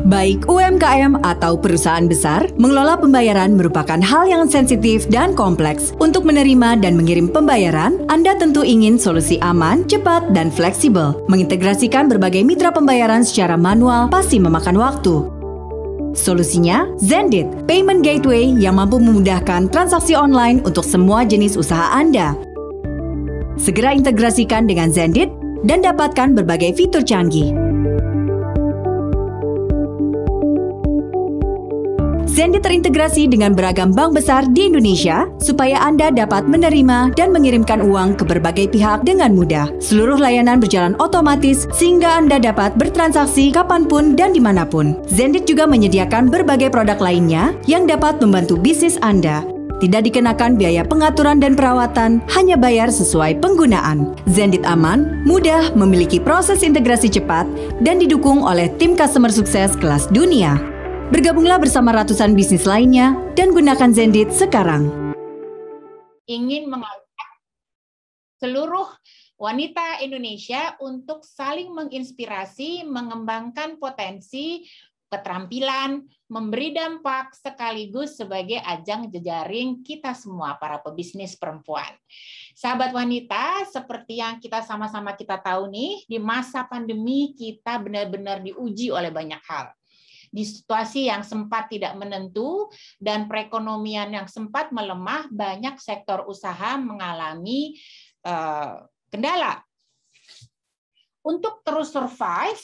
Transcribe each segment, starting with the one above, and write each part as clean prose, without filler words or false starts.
Baik UMKM atau perusahaan besar, mengelola pembayaran merupakan hal yang sensitif dan kompleks. Untuk menerima dan mengirim pembayaran, Anda tentu ingin solusi aman, cepat, dan fleksibel. Mengintegrasikan berbagai mitra pembayaran secara manual pasti memakan waktu. Solusinya, Zendit, payment gateway yang mampu memudahkan transaksi online untuk semua jenis usaha Anda. Segera integrasikan dengan Zendit dan dapatkan berbagai fitur canggih. Zendit terintegrasi dengan beragam bank besar di Indonesia supaya Anda dapat menerima dan mengirimkan uang ke berbagai pihak dengan mudah. Seluruh layanan berjalan otomatis sehingga Anda dapat bertransaksi kapanpun dan dimanapun. Zendit juga menyediakan berbagai produk lainnya yang dapat membantu bisnis Anda. Tidak dikenakan biaya pengaturan dan perawatan, hanya bayar sesuai penggunaan. Zendit aman, mudah, memiliki proses integrasi cepat, dan didukung oleh tim customer sukses kelas dunia. Bergabunglah bersama ratusan bisnis lainnya dan gunakan Zendit sekarang. Ingin mengajak seluruh wanita Indonesia untuk saling menginspirasi, mengembangkan potensi, keterampilan, memberi dampak sekaligus sebagai ajang jejaring kita semua para pebisnis perempuan. Sahabat wanita, seperti yang kita sama-sama kita tahu nih, di masa pandemi kita benar-benar diuji oleh banyak hal. Di situasi yang sempat tidak menentu dan perekonomian yang sempat melemah, banyak sektor usaha mengalami kendala. Untuk terus survive,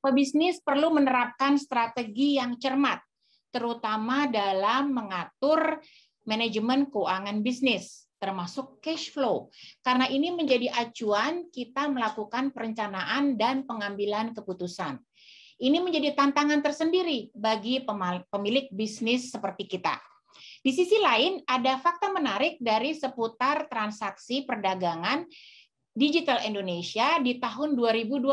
pebisnis perlu menerapkan strategi yang cermat, terutama dalam mengatur manajemen keuangan bisnis, termasuk cash flow. Karena ini menjadi acuan kita melakukan perencanaan dan pengambilan keputusan. Ini menjadi tantangan tersendiri bagi pemilik bisnis seperti kita. Di sisi lain, ada fakta menarik dari seputar transaksi perdagangan digital Indonesia di tahun 2020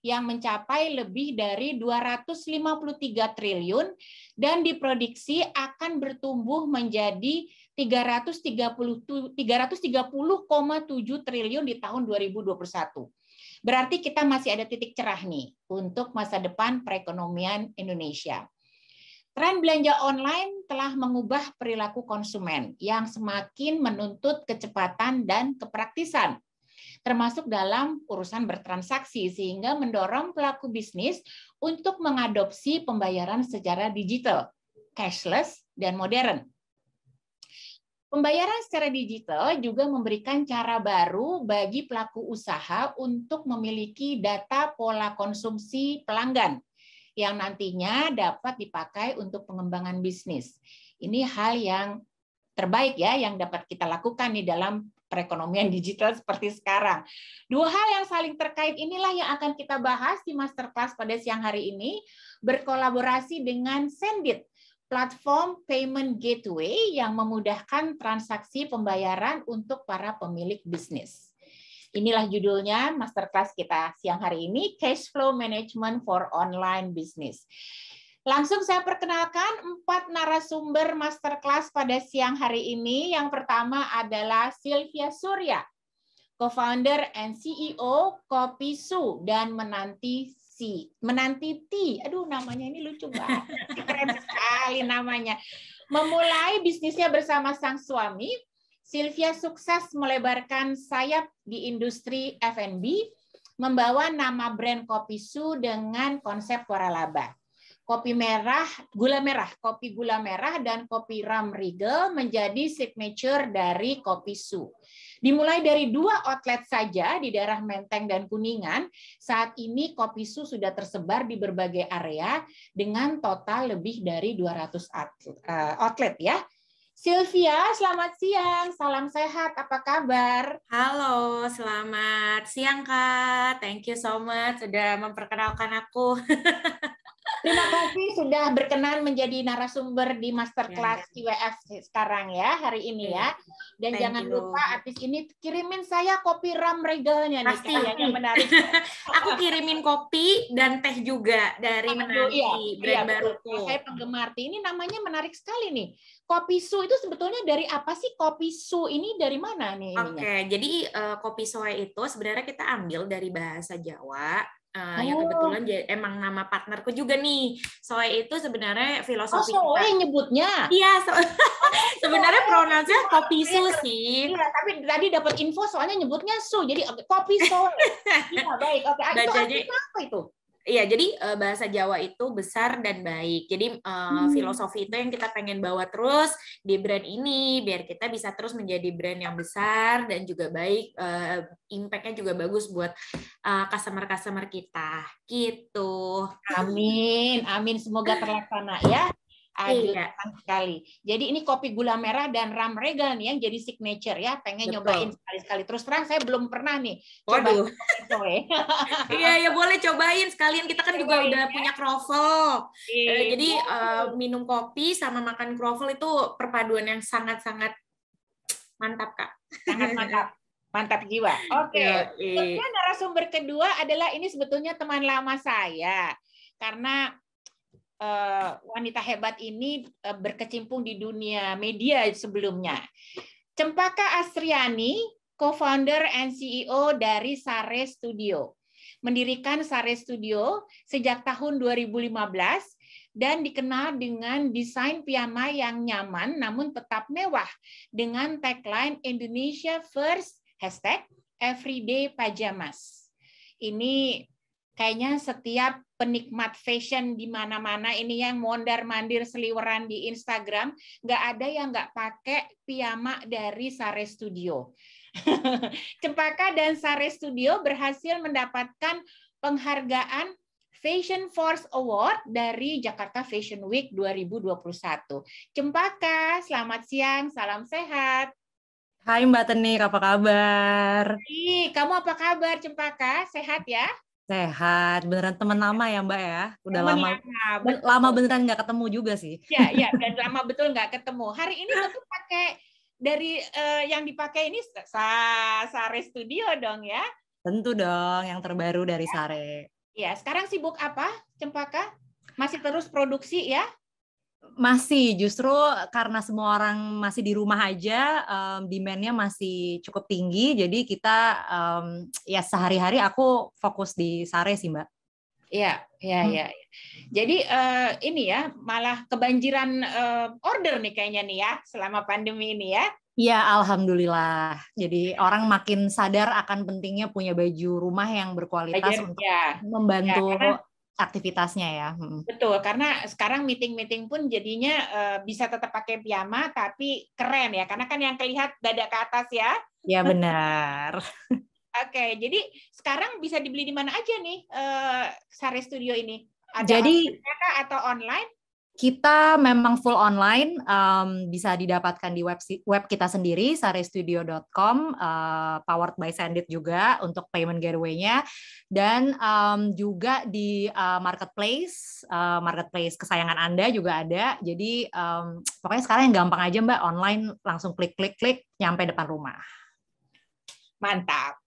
yang mencapai lebih dari 253 triliun dan diprediksi akan bertumbuh menjadi 330,7 triliun di tahun 2021. Berarti kita masih ada titik cerah nih untuk masa depan perekonomian Indonesia. Tren belanja online telah mengubah perilaku konsumen yang semakin menuntut kecepatan dan kepraktisan, termasuk dalam urusan bertransaksi, sehingga mendorong pelaku bisnis untuk mengadopsi pembayaran secara digital, cashless, dan modern. Pembayaran secara digital juga memberikan cara baru bagi pelaku usaha untuk memiliki data pola konsumsi pelanggan yang nantinya dapat dipakai untuk pengembangan bisnis. Ini hal yang terbaik ya yang dapat kita lakukan di dalam perekonomian digital seperti sekarang. Dua hal yang saling terkait inilah yang akan kita bahas di masterclass pada siang hari ini, berkolaborasi dengan Zendit, platform payment gateway yang memudahkan transaksi pembayaran untuk para pemilik bisnis. Inilah judulnya masterclass kita siang hari ini, Cash Flow Management for Online Business. Langsung saya perkenalkan 4 narasumber masterclass pada siang hari ini. Yang pertama adalah Sylvia Surya, co-founder and CEO Kopisu dan Menanti Tea. Aduh, namanya ini lucu banget. Keren sekali namanya. Memulai bisnisnya bersama sang suami, Sylvia sukses melebarkan sayap di industri F&B, membawa nama brand Kopisu dengan konsep waralaba. Kopi gula merah, dan kopi ram Regal menjadi signature dari Kopisu. Dimulai dari 2 outlet saja di daerah Menteng dan Kuningan, saat ini Kopisu sudah tersebar di berbagai area dengan total lebih dari 200 outlet ya. Sylvia, selamat siang. Salam sehat. Apa kabar? Halo, selamat siang Kak. Thank you so much sudah memperkenalkan aku. Terima kasih sudah berkenan menjadi narasumber di masterclass IWF sekarang ya, hari ini ya. Dan jangan lupa habis ini kirimin saya kopi ram Regalnya nih. Pasti. Kayaknya menarik. Aku kirimin kopi dan teh juga dari Menanti, brand baruku. Saya penggemar teh. Ini namanya menarik sekali nih. Kopisu itu sebetulnya dari apa sih? Kopisu ini dari mana nih ininya? Oke, jadi kopi soe itu sebenarnya kita ambil dari bahasa Jawa. Yang kebetulan emang nama partnerku juga nih. Soe itu sebenarnya filosofi Soe kita. nyebutnya. Iya, sebenarnya pronounce-nya kopi su sih. Iya, tapi tadi dapat info soalnya nyebutnya su, jadi kopi Soe. Iya, baik. Oke, itu artinya apa itu? Iya, jadi bahasa Jawa itu besar dan baik. Jadi filosofi itu yang kita pengen bawa terus di brand ini, biar kita bisa terus menjadi brand yang besar dan juga baik, impact-nya juga bagus buat customer-customer kita. Gitu. Amin, amin. Semoga terlaksana ya. Aduh, Iya. sekali. Jadi ini kopi gula merah dan ram regal nih yang jadi signature ya. Pengen nyobain sekali-sekali. Terus terang saya belum pernah nih. Waduh. Soe. Iya, ya boleh cobain sekalian. Kita kan juga udah punya croffle. Jadi minum kopi sama makan croffle itu perpaduan yang sangat-sangat mantap, Kak. Sangat mantap. Mantap jiwa. Oke. Kemudian narasumber kedua adalah ini sebetulnya teman lama saya. Karena wanita hebat ini berkecimpung di dunia media sebelumnya. Cempaka Astriani, co-founder and CEO dari Sare Studio. Mendirikan Sare Studio sejak tahun 2015 dan dikenal dengan desain piyama yang nyaman namun tetap mewah dengan tagline Indonesia First #Everyday Pajamas. Ini kayaknya setiap penikmat fashion di mana-mana ini yang mondar-mandir seliweran di Instagram, nggak ada yang nggak pakai piyama dari Sare Studio. Cempaka dan Sare Studio berhasil mendapatkan penghargaan Fashion Force Award dari Jakarta Fashion Week 2021. Cempaka, selamat siang, salam sehat. Hai Mbak Tenik, apa kabar? Kamu apa kabar, Cempaka? Sehat ya? Sehat, beneran teman lama ya Mbak ya? Udah teman lama beneran nggak ketemu juga sih. Ya, dan lama betul nggak ketemu. Hari ini tentu pakai dari yang dipakai ini Sare Studio dong ya? Tentu dong, yang terbaru dari Sare. Ya, sekarang sibuk apa, Cempaka? Masih terus produksi ya? Masih, justru karena semua orang masih di rumah aja, demand-nya masih cukup tinggi, jadi kita ya sehari-hari aku fokus di Sare sih Mbak. Ya. Jadi ini ya, malah kebanjiran order nih kayaknya nih ya, selama pandemi ini ya. Iya, alhamdulillah. Jadi orang makin sadar akan pentingnya punya baju rumah yang berkualitas untuk membantu aktivitasnya ya. Betul, karena sekarang meeting-meeting pun jadinya bisa tetap pakai piyama tapi keren ya, karena kan yang terlihat dada ke atas ya. Ya benar. Oke, jadi sekarang bisa dibeli di mana aja nih Sare Studio ini? Ada atau online? Kita memang full online, bisa didapatkan di web kita sendiri, sarestudio.com, powered by Sendit juga untuk payment gateway-nya, dan juga di marketplace kesayangan Anda juga ada. Jadi pokoknya sekarang yang gampang aja Mbak, online langsung klik, nyampe depan rumah. Mantap.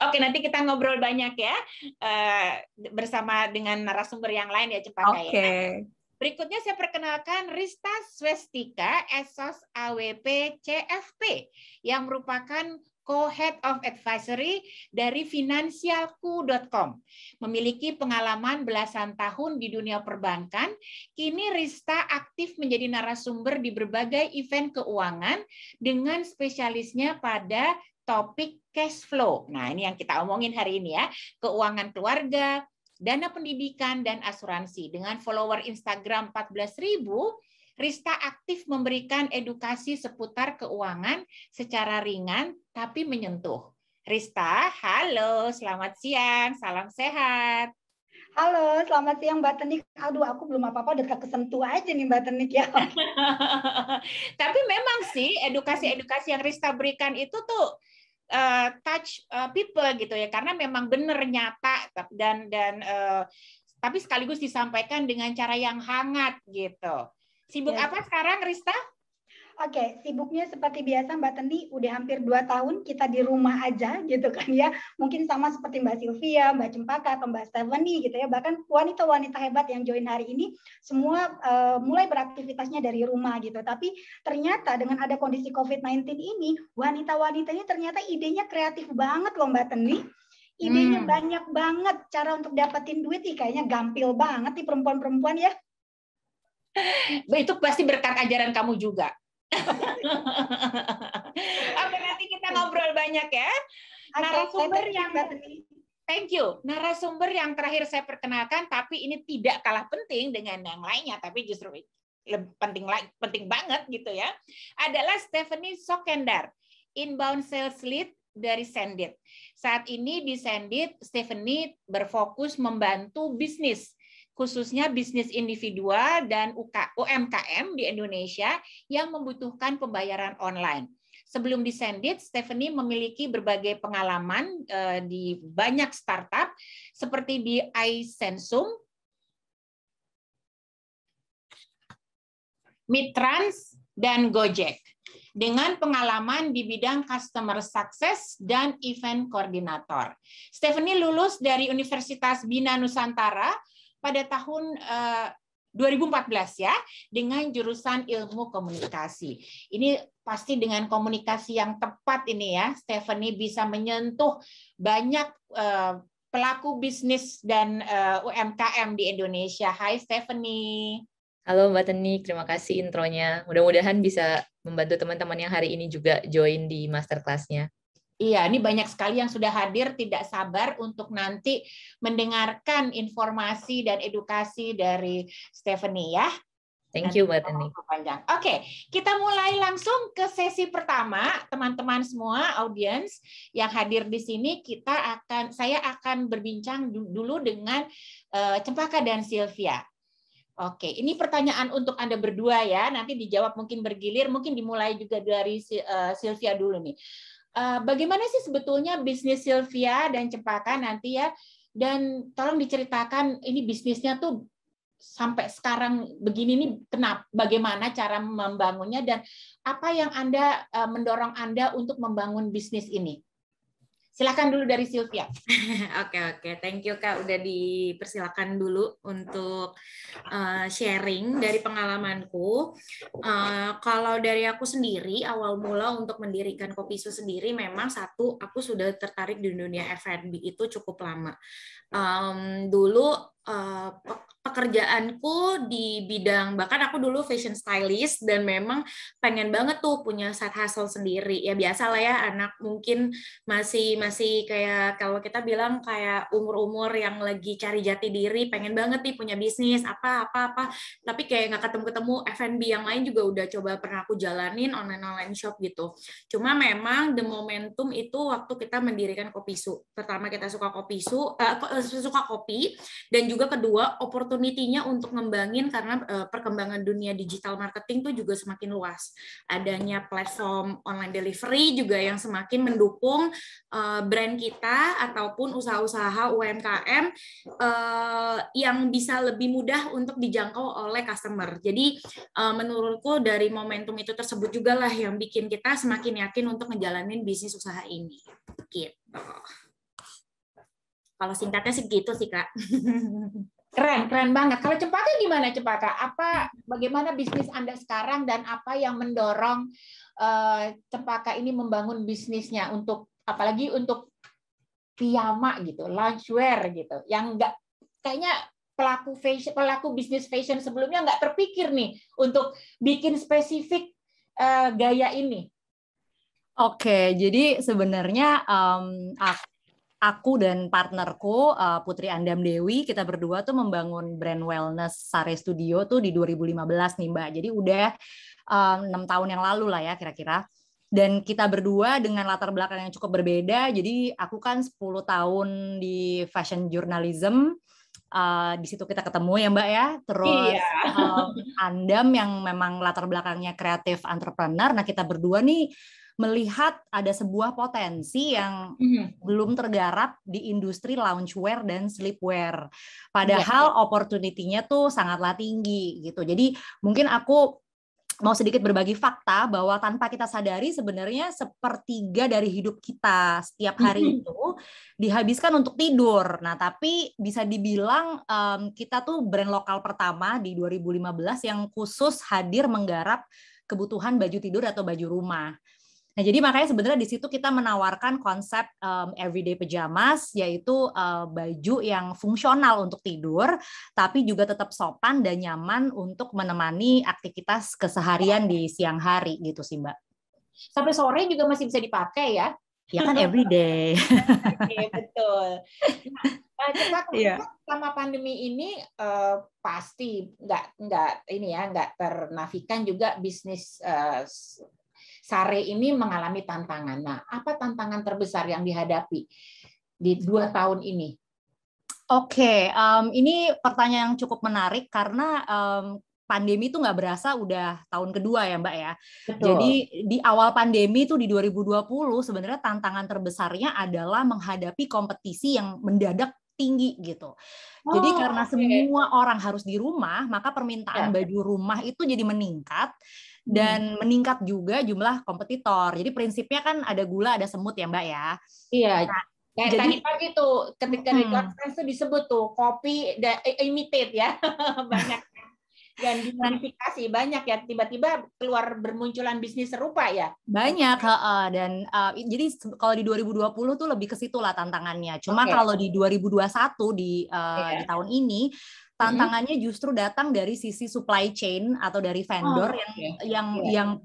Oke, nanti kita ngobrol banyak ya bersama dengan narasumber yang lain ya, Cempaka ya. Berikutnya saya perkenalkan Rista Swestika, Esos AWP CFP, yang merupakan Co-Head of Advisory dari Finansialku.com. Memiliki pengalaman belasan tahun di dunia perbankan, kini Rista aktif menjadi narasumber di berbagai event keuangan dengan spesialisnya pada topik cash flow. Nah, ini yang kita omongin hari ini ya, keuangan keluarga, dana pendidikan, dan asuransi. Dengan follower Instagram 14.000, Rista aktif memberikan edukasi seputar keuangan secara ringan tapi menyentuh. Rista, halo, selamat siang, salam sehat. Halo, selamat siang Mbak Tenik. Aduh, aku belum apa-apa udah kesentuh aja nih Mbak Tenik ya. Tapi memang sih edukasi-edukasi yang Rista berikan itu tuh touch people gitu ya, karena memang benar nyata dan tapi sekaligus disampaikan dengan cara yang hangat gitu. Sibuk apa sekarang, Rista? Oke, sibuknya seperti biasa Mbak Teni, udah hampir 2 tahun kita di rumah aja gitu kan ya. Mungkin sama seperti Mbak Sylvia, Mbak Cempaka, atau Mbak Stephanie gitu ya. Bahkan wanita-wanita hebat yang join hari ini semua mulai beraktivitasnya dari rumah gitu. Tapi ternyata dengan ada kondisi COVID-19 ini, wanita-wanita ini ternyata idenya kreatif banget loh Mbak Teni. Idenya banyak banget, cara untuk dapetin duit kayaknya gampil banget nih perempuan-perempuan ya. Itu pasti berkat ajaran kamu juga. Oke, nanti kita ngobrol banyak ya. Narasumber yang thank you. Narasumber yang terakhir saya perkenalkan, tapi ini tidak kalah penting dengan yang lainnya, tapi justru lebih penting banget gitu ya. Adalah Stephanie Sokendar, Inbound Sales Lead dari Sendit. Saat ini di Sendit, Stephanie berfokus membantu bisnis, khususnya bisnis individual dan UMKM di Indonesia yang membutuhkan pembayaran online. Sebelum di Sendit, Stephanie memiliki berbagai pengalaman di banyak startup seperti di iSensum, Midtrans, dan Gojek, dengan pengalaman di bidang customer success dan event koordinator. Stephanie lulus dari Universitas Bina Nusantara pada tahun 2014 ya, dengan jurusan ilmu komunikasi. Ini pasti dengan komunikasi yang tepat ini ya, Stephanie bisa menyentuh banyak pelaku bisnis dan UMKM di Indonesia. Hai Stephanie. Halo Mbak Teni, terima kasih intronya. Mudah-mudahan bisa membantu teman-teman yang hari ini juga join di masterclass-nya. Iya, ini banyak sekali yang sudah hadir, tidak sabar untuk nanti mendengarkan informasi dan edukasi dari Stephanie ya. Thank you Mbak Teni. Oke, kita mulai langsung ke sesi pertama, teman-teman semua, audiens yang hadir di sini. Saya akan berbincang dulu dengan Cempaka dan Sylvia. Oke, ini pertanyaan untuk Anda berdua ya. Nanti dijawab mungkin bergilir, mungkin dimulai juga dari Sylvia dulu nih. Bagaimana sih sebetulnya bisnis Sylvia dan Cempaka nanti ya? Dan tolong diceritakan ini bisnisnya tuh sampai sekarang begini nih, bagaimana cara membangunnya dan apa yang mendorong Anda untuk membangun bisnis ini? Silakan dulu dari Sylvia. Oke, thank you Kak, udah dipersilakan dulu untuk sharing dari pengalamanku. Kalau dari aku sendiri, awal mula untuk mendirikan Kopisu sendiri, memang satu, aku sudah tertarik di dunia F&B itu cukup lama. Dulu pekerjaanku di bidang, bahkan aku dulu fashion stylist dan memang pengen banget tuh punya side hustle sendiri. Ya biasa lah ya, anak mungkin masih kayak kalau kita bilang kayak umur-umur yang lagi cari jati diri, pengen banget nih punya bisnis apa. Tapi kayak nggak ketemu F&B yang lain juga udah coba pernah aku jalanin online shop gitu. Cuma memang the momentum itu waktu kita mendirikan Kopisu. Pertama kita suka kopi dan juga kedua opportunity-nya untuk ngembangin karena perkembangan dunia digital marketing tuh juga semakin luas. Adanya platform online delivery juga yang semakin mendukung brand kita ataupun usaha-usaha UMKM yang bisa lebih mudah untuk dijangkau oleh customer. Jadi menurutku dari momentum itu tersebut juga lah yang bikin kita semakin yakin untuk ngejalanin bisnis usaha ini. Gitu. Kalau singkatnya sih gitu sih Kak. Keren banget. Kalau Cempaka gimana Cempaka? Bagaimana bisnis Anda sekarang dan apa yang mendorong Cempaka ini membangun bisnisnya apalagi untuk piyama gitu, loungewear gitu, yang enggak kayaknya pelaku bisnis fashion sebelumnya nggak terpikir nih untuk bikin spesifik gaya ini. Oke, jadi sebenarnya aku dan partnerku Putri Andam Dewi, kita berdua tuh membangun brand wellness Sare Studio tuh di 2015 nih Mbak. Jadi udah 6 tahun yang lalu lah ya kira-kira. Dan kita berdua dengan latar belakang yang cukup berbeda. Jadi aku kan 10 tahun di fashion journalism. Di situ kita ketemu ya Mbak ya. Terus Andam yang memang latar belakangnya kreatif entrepreneur. Nah kita berdua nih melihat ada sebuah potensi yang belum tergarap di industri loungewear dan sleepwear. Padahal opportunity-nya tuh sangatlah tinggi gitu. Jadi mungkin aku mau sedikit berbagi fakta bahwa tanpa kita sadari sebenarnya 1/3 dari hidup kita setiap hari itu dihabiskan untuk tidur. Nah, tapi bisa dibilang kita tuh brand lokal pertama di 2015 yang khusus hadir menggarap kebutuhan baju tidur atau baju rumah. Nah, jadi makanya sebenarnya di situ kita menawarkan konsep everyday pajamas, yaitu baju yang fungsional untuk tidur, tapi juga tetap sopan dan nyaman untuk menemani aktivitas keseharian di siang hari gitu sih, Mbak. Sampai sore juga masih bisa dipakai ya? Ya kan everyday. Oke, betul. Nah, kita Iya. selama pandemi ini pasti nggak ternafikan juga bisnis Sare ini mengalami tantangan. Nah, apa tantangan terbesar yang dihadapi di 2 tahun ini? Oke, ini pertanyaan yang cukup menarik karena pandemi itu nggak berasa udah tahun kedua ya Mbak ya. Betul. Jadi di awal pandemi itu di 2020 sebenarnya tantangan terbesarnya adalah menghadapi kompetisi yang mendadak tinggi gitu. Jadi karena semua orang harus di rumah, maka permintaan baju rumah itu jadi meningkat dan meningkat juga jumlah kompetitor. Jadi prinsipnya kan ada gula, ada semut ya Mbak ya. Iya. Nah, kayak jadi, tadi pagi tuh ketika di conference tuh disebut tuh kopi imitate ya. Banyak dan dimodifikasi banyak ya, tiba-tiba keluar bermunculan bisnis serupa ya. Banyak, dan jadi kalau di 2020 tuh lebih ke situ lah tantangannya. Cuma kalau di 2021 di tahun ini tantangannya justru datang dari sisi supply chain atau dari vendor yang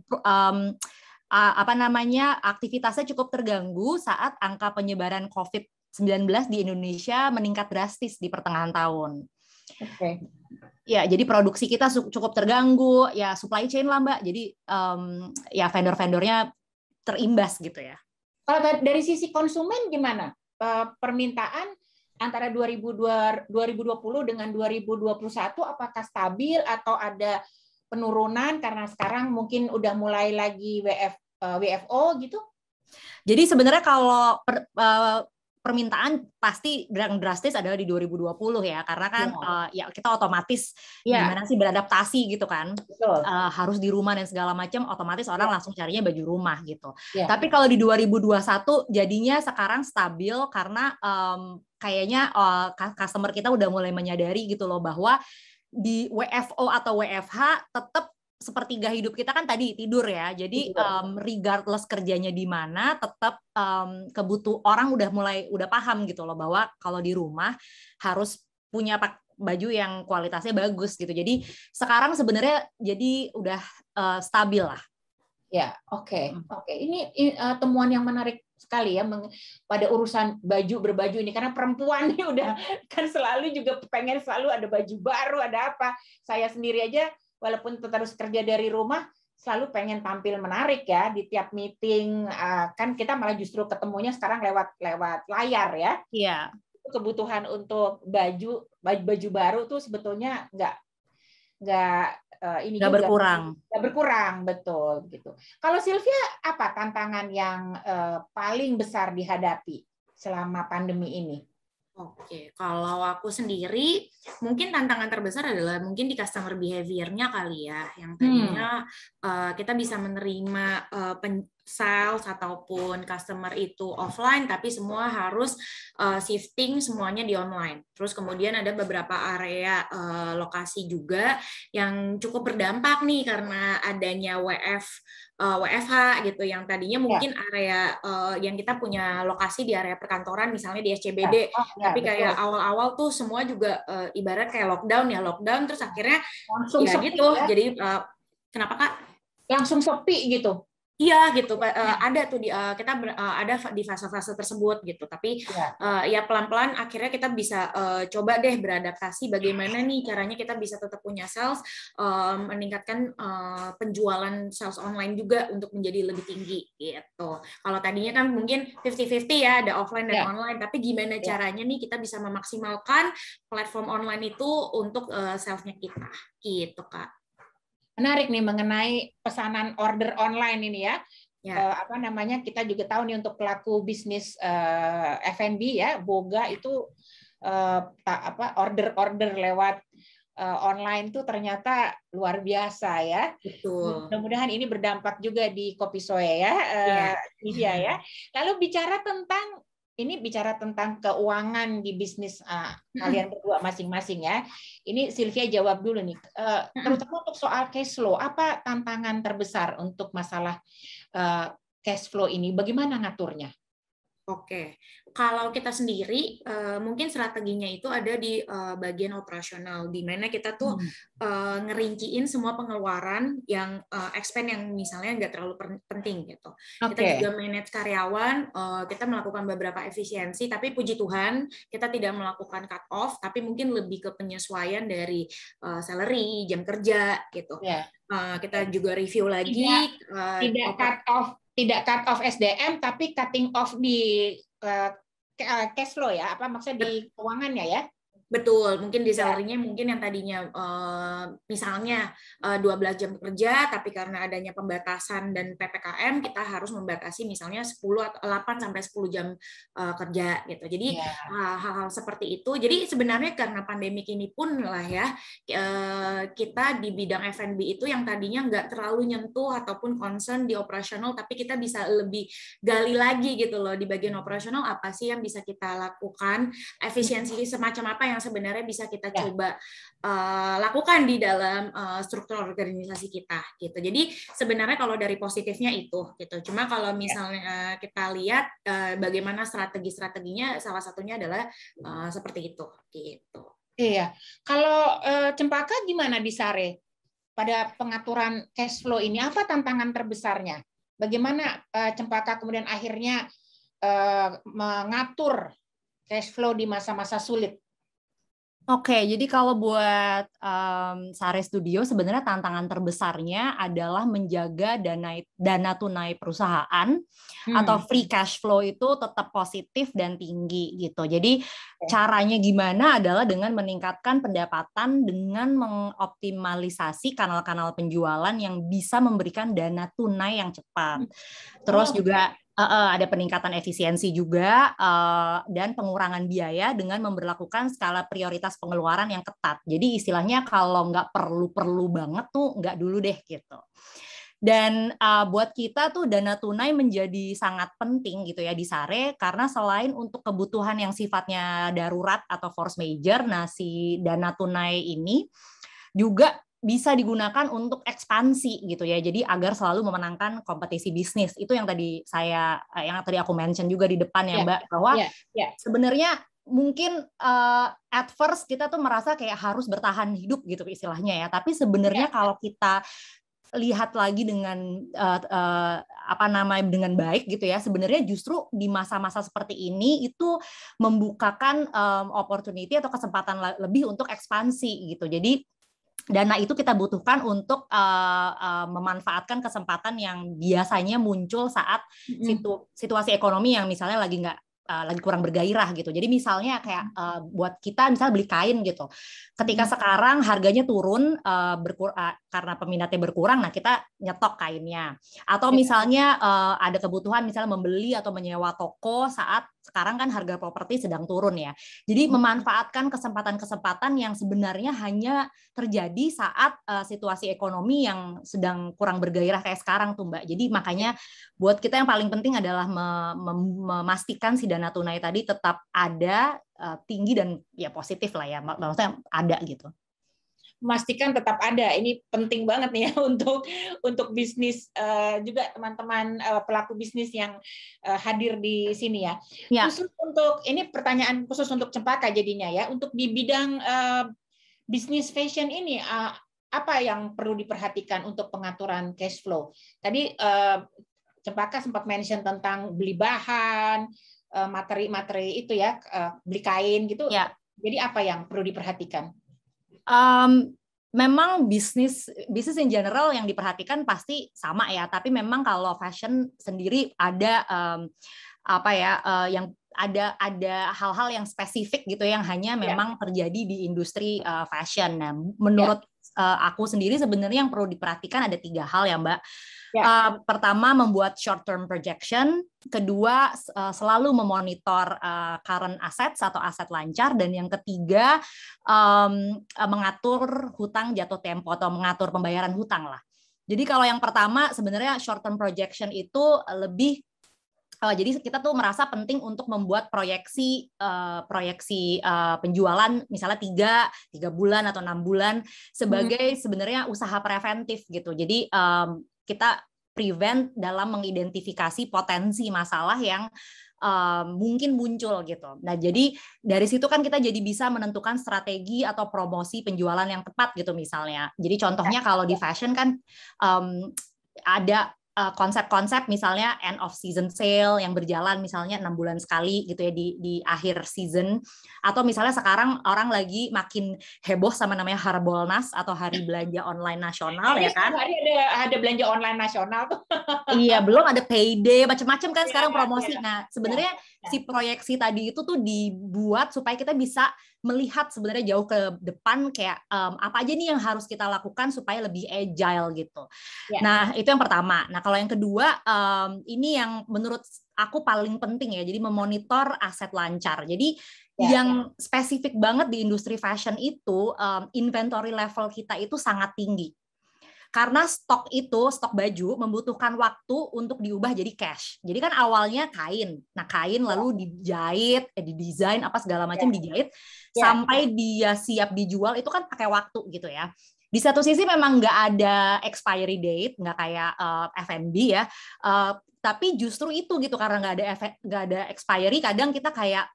aktivitasnya cukup terganggu saat angka penyebaran COVID-19 di Indonesia meningkat drastis di pertengahan tahun. Oke. Ya, jadi produksi kita cukup terganggu, ya supply chain lah Mbak. Jadi ya vendor-vendornya terimbas gitu ya. Kalau dari sisi konsumen gimana? Permintaan antara 2020 dengan 2021 apakah stabil atau ada penurunan karena sekarang mungkin udah mulai lagi WFO gitu? Jadi sebenarnya kalau permintaan pasti drastis adalah di 2020 ya, karena kan ya kita otomatis gimana sih beradaptasi gitu kan, harus di rumah dan segala macam, otomatis orang langsung carinya baju rumah gitu. Tapi kalau di 2021 jadinya sekarang stabil karena kayaknya customer kita udah mulai menyadari gitu loh bahwa di WFO atau WFH tetap sepertiga hidup kita kan tadi tidur ya. Jadi regardless kerjanya di mana, tetap orang udah paham gitu loh bahwa kalau di rumah harus punya baju yang kualitasnya bagus gitu. Jadi sekarang sebenarnya jadi udah stabil lah. Ya, oke. Ini temuan yang menarik sekali ya pada urusan berbaju ini, karena perempuan ini udah kan selalu juga pengen selalu ada baju baru, ada apa. Saya sendiri aja walaupun terus kerja dari rumah, selalu pengen tampil menarik ya di tiap meeting. Kan kita malah justru ketemunya sekarang lewat layar ya. Iya. Kebutuhan untuk baju baru tuh sebetulnya nggak berkurang, betul gitu. Kalau Sylvia, apa tantangan yang paling besar dihadapi selama pandemi ini? Oke, kalau aku sendiri mungkin tantangan terbesar adalah mungkin di customer behavior-nya kali ya, yang tadinya kita bisa menerima sales ataupun customer itu offline, tapi semua harus shifting semuanya di online. Terus kemudian ada beberapa area lokasi juga yang cukup berdampak nih karena adanya WFH gitu, yang tadinya mungkin area yang kita punya lokasi di area perkantoran misalnya di SCBD, tapi kayak awal-awal tuh semua juga ibarat kayak lockdown terus akhirnya langsung ya sepi, gitu ya. Jadi kenapa Kak? Langsung sepi gitu. Iya gitu, ada tuh kita ada di fase-fase tersebut gitu, tapi ya pelan-pelan akhirnya kita bisa coba deh beradaptasi bagaimana nih caranya kita bisa tetap punya sales, meningkatkan penjualan sales online juga untuk menjadi lebih tinggi gitu. Kalau tadinya kan mungkin 50-50 ya, ada offline dan online, tapi gimana caranya nih kita bisa memaksimalkan platform online itu untuk salesnya kita gitu Kak. Menarik nih mengenai pesanan order online ini ya. Kita juga tahu nih untuk pelaku bisnis F&B ya, boga itu order lewat online tuh ternyata luar biasa ya. Betul. Mudah-mudahan ini berdampak juga di Kopi Soe ya. Iya ya. Lalu bicara tentang keuangan di bisnis kalian berdua masing-masing ya. Ini Sylvia jawab dulu nih, terutama untuk soal cash flow. Apa tantangan terbesar untuk masalah cash flow ini? Bagaimana ngaturnya? Oke, kalau kita sendiri mungkin strateginya itu ada di bagian operasional, di mana kita tuh ngerinciin semua pengeluaran yang expense yang misalnya nggak terlalu penting gitu. Kita juga manage karyawan, kita melakukan beberapa efisiensi, tapi puji Tuhan kita tidak melakukan cut off, tapi mungkin lebih ke penyesuaian dari salary, jam kerja gitu. Kita juga review lagi. Tidak cut off SDM, tapi cutting off di cash flow ya, apa maksudnya di keuangannya ya? Betul, mungkin di salary-nya mungkin yang tadinya misalnya 12 jam kerja, tapi karena adanya pembatasan dan PPKM, kita harus membatasi misalnya 8 sampai 10 jam kerja gitu. Jadi hal-hal seperti itu. Jadi sebenarnya karena pandemik ini pun lah ya, kita di bidang F&B itu yang tadinya nggak terlalu nyentuh ataupun concern di operasional, tapi kita bisa lebih gali lagi gitu loh di bagian operasional, apa sih yang bisa kita lakukan, efisiensi semacam apa yang sebenarnya bisa kita coba lakukan di dalam struktur organisasi kita gitu. Jadi sebenarnya kalau dari positifnya itu gitu. Cuma kalau misalnya kita lihat bagaimana strategi-strateginya, salah satunya adalah seperti itu gitu. Iya. Kalau Cempaka gimana di Sare pada pengaturan cash flow ini? Apa tantangan terbesarnya? Bagaimana Cempaka kemudian akhirnya mengatur cash flow di masa-masa sulit? Oke, jadi kalau buat Sare Studio sebenarnya tantangan terbesarnya adalah menjaga dana tunai perusahaan atau free cash flow itu tetap positif dan tinggi gitu. Jadi caranya gimana adalah dengan meningkatkan pendapatan dengan mengoptimalisasi kanal-kanal penjualan yang bisa memberikan dana tunai yang cepat. Terus juga ada peningkatan efisiensi juga dan pengurangan biaya dengan memberlakukan skala prioritas pengeluaran yang ketat. Jadi istilahnya kalau nggak perlu banget tuh nggak dulu deh gitu. Dan buat kita tuh dana tunai menjadi sangat penting gitu ya di Sare, karena selain untuk kebutuhan yang sifatnya darurat atau force major, nah si dana tunai ini juga bisa digunakan untuk ekspansi gitu ya. Jadi agar selalu memenangkan kompetisi bisnis. Itu yang tadi aku mention juga di depan ya, Mbak, bahwa sebenarnya mungkin at first kita tuh merasa kayak harus bertahan hidup gitu istilahnya ya. Tapi sebenarnya kalau kita lihat lagi dengan dengan baik gitu ya, sebenarnya justru di masa-masa seperti ini itu membukakan opportunity atau kesempatan lebih untuk ekspansi gitu. Jadi dana itu kita butuhkan untuk memanfaatkan kesempatan yang biasanya muncul saat situasi ekonomi yang misalnya lagi kurang bergairah gitu. Jadi misalnya kayak buat kita misalnya beli kain gitu. Ketika sekarang harganya turun karena peminatnya berkurang, nah kita nyetok kainnya. Atau misalnya ada kebutuhan misalnya membeli atau menyewa toko saat sekarang kan harga properti sedang turun ya. Jadi memanfaatkan kesempatan-kesempatan yang sebenarnya hanya terjadi saat situasi ekonomi yang sedang kurang bergairah kayak sekarang tuh, Mbak. Jadi makanya buat kita yang paling penting adalah memastikan si dana tunai tadi tetap ada, tinggi dan ya positif lah ya. Maksudnya ada gitu. Memastikan tetap ada. Ini penting banget nih ya untuk bisnis juga teman-teman pelaku bisnis yang hadir di sini ya. Khusus untuk ini pertanyaan khusus untuk Cempaka jadinya ya. Untuk di bidang bisnis fashion ini apa yang perlu diperhatikan untuk pengaturan cash flow? Tadi Cempaka sempat mention tentang beli bahan, materi-materi itu ya, beli kain gitu. Ya. Jadi apa yang perlu diperhatikan? Memang bisnis in general yang diperhatikan pasti sama ya, tapi memang kalau fashion sendiri ada yang ada hal-hal yang spesifik gitu yang hanya memang terjadi di industri fashion. Nah, menurut aku sendiri sebenarnya yang perlu diperhatikan ada 3 hal ya, Mbak. Pertama, membuat short term projection. Kedua, selalu memonitor current assets atau aset lancar. Dan yang ketiga, mengatur hutang jatuh tempo atau mengatur pembayaran hutang lah. Jadi kalau yang pertama sebenarnya short term projection itu lebih jadi kita tuh merasa penting untuk membuat proyeksi penjualan misalnya 3 bulan atau 6 bulan sebagai sebenarnya usaha preventif gitu. Jadi kita prevent dalam mengidentifikasi potensi masalah yang mungkin muncul gitu. Nah, jadi dari situ kan kita jadi bisa menentukan strategi atau promosi penjualan yang tepat gitu misalnya. Jadi contohnya kalau di fashion kan ada konsep-konsep misalnya end of season sale yang berjalan misalnya 6 bulan sekali gitu ya di akhir season, atau misalnya sekarang orang lagi makin heboh sama namanya Harbolnas atau Hari Belanja Online Nasional ya kan. Hari ada belanja online nasional tuh. Iya, belum ada payday macam-macam kan sekarang promosi. Nah, sebenarnya si proyeksi tadi itu tuh dibuat supaya kita bisa melihat sebenarnya jauh ke depan kayak apa aja nih yang harus kita lakukan supaya lebih agile gitu. Nah, itu yang pertama. Nah, kalau yang kedua ini yang menurut aku paling penting ya. Jadi memonitor aset lancar. Jadi yang spesifik banget di industri fashion itu inventory level kita itu sangat tinggi. Karena stok baju membutuhkan waktu untuk diubah jadi cash. Jadi kan awalnya kain. Nah, kain lalu dijahit, didesain apa segala macam dijahit sampai dia siap dijual itu kan pakai waktu gitu ya. Di satu sisi memang nggak ada expiry date, nggak kayak F&B ya. Tapi justru itu gitu karena nggak ada expiry, kadang kita kayak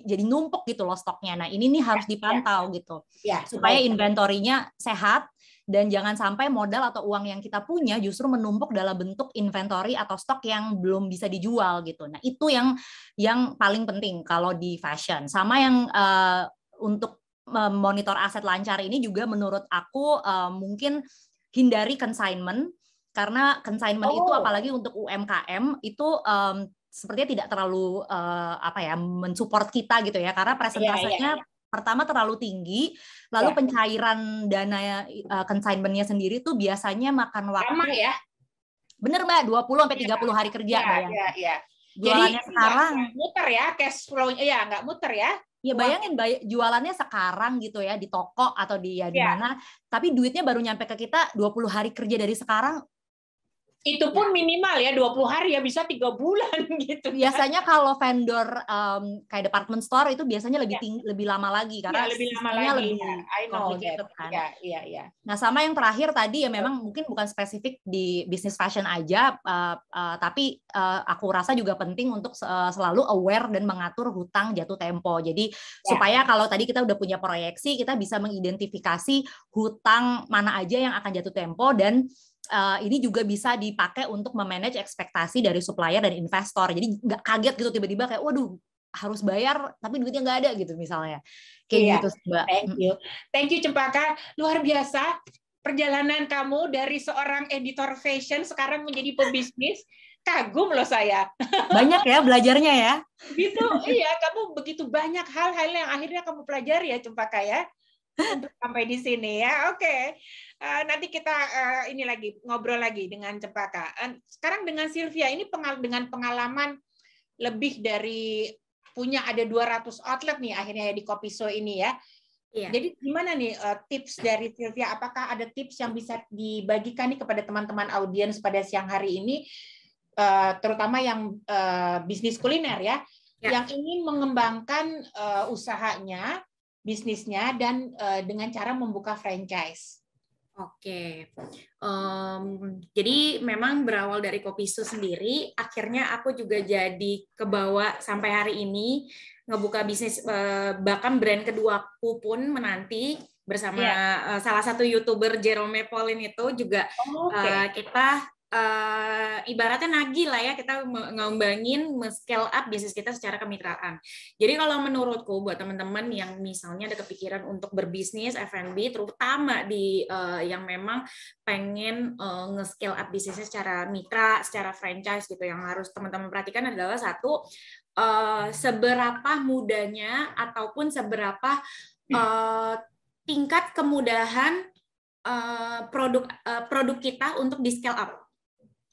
jadi numpuk gitu loh stoknya. Nah, ini nih harus dipantau gitu supaya inventorinya sehat. Dan jangan sampai modal atau uang yang kita punya justru menumpuk dalam bentuk inventory atau stok yang belum bisa dijual gitu. Nah, itu yang paling penting kalau di fashion. Sama yang untuk memonitor aset lancar ini juga menurut aku mungkin hindari consignment, karena consignment itu apalagi untuk UMKM itu sepertinya tidak terlalu mensupport kita gitu ya, karena presentasenya pertama terlalu tinggi, lalu pencairan dana consignment-nya sendiri tuh biasanya makan waktu. Lama ya? Bener Mbak, 20-30 hari kerja. Jualannya jadi, sekarang. Nggak muter ya, cash flow-nya nggak muter ya. Ya bayangin jualannya sekarang gitu ya, di toko atau di mana, tapi duitnya baru nyampe ke kita 20 hari kerja dari sekarang. Itu pun minimal ya 20 hari ya, bisa 3 bulan gitu. Biasanya kalau vendor kayak department store itu biasanya lebih lama lagi karena lebih lama lagi. Lebih complicated kan. Iya. Nah, sama yang terakhir tadi ya memang mungkin bukan spesifik di bisnis fashion aja, tapi aku rasa juga penting untuk selalu aware dan mengatur hutang jatuh tempo. Jadi supaya kalau tadi kita udah punya proyeksi, kita bisa mengidentifikasi hutang mana aja yang akan jatuh tempo, dan ini juga bisa dipakai untuk memanage ekspektasi dari supplier dan investor. Jadi nggak kaget gitu tiba-tiba kayak, waduh harus bayar tapi duitnya nggak ada gitu misalnya. Kayak gitu Mbak. Thank you Cempaka, luar biasa perjalanan kamu dari seorang editor fashion sekarang menjadi pebisnis. Kagum loh saya. Banyak ya belajarnya ya. Gitu, iya, kamu begitu banyak hal-hal yang akhirnya kamu pelajari ya Cempaka ya. Untuk sampai di sini ya. Oke. Nanti kita ini lagi ngobrol lagi dengan Cempaka. Sekarang dengan Sylvia ini dengan pengalaman lebih dari punya ada 200 outlet nih akhirnya ya di Kopiso ini ya. Iya. Jadi gimana nih tips dari Sylvia? Apakah ada tips yang bisa dibagikan nih kepada teman-teman audiens pada siang hari ini, terutama yang bisnis kuliner ya, yang ingin mengembangkan usahanya, bisnisnya, dan dengan cara membuka franchise? Oke, jadi memang berawal dari Kopiso sendiri, akhirnya aku juga jadi kebawa sampai hari ini ngebuka bisnis, bahkan brand keduaku pun menanti bersama salah satu YouTuber Jerome Pauline itu juga kita ibaratnya nagih lah ya, kita ngembangin, scale up bisnis kita secara kemitraan. Jadi kalau menurutku buat teman-teman yang misalnya ada kepikiran untuk berbisnis F&B, terutama di yang memang pengen nge-scale up bisnisnya secara mitra, secara franchise gitu, yang harus teman-teman perhatikan adalah satu, seberapa mudahnya ataupun seberapa tingkat kemudahan produk kita untuk di scale up.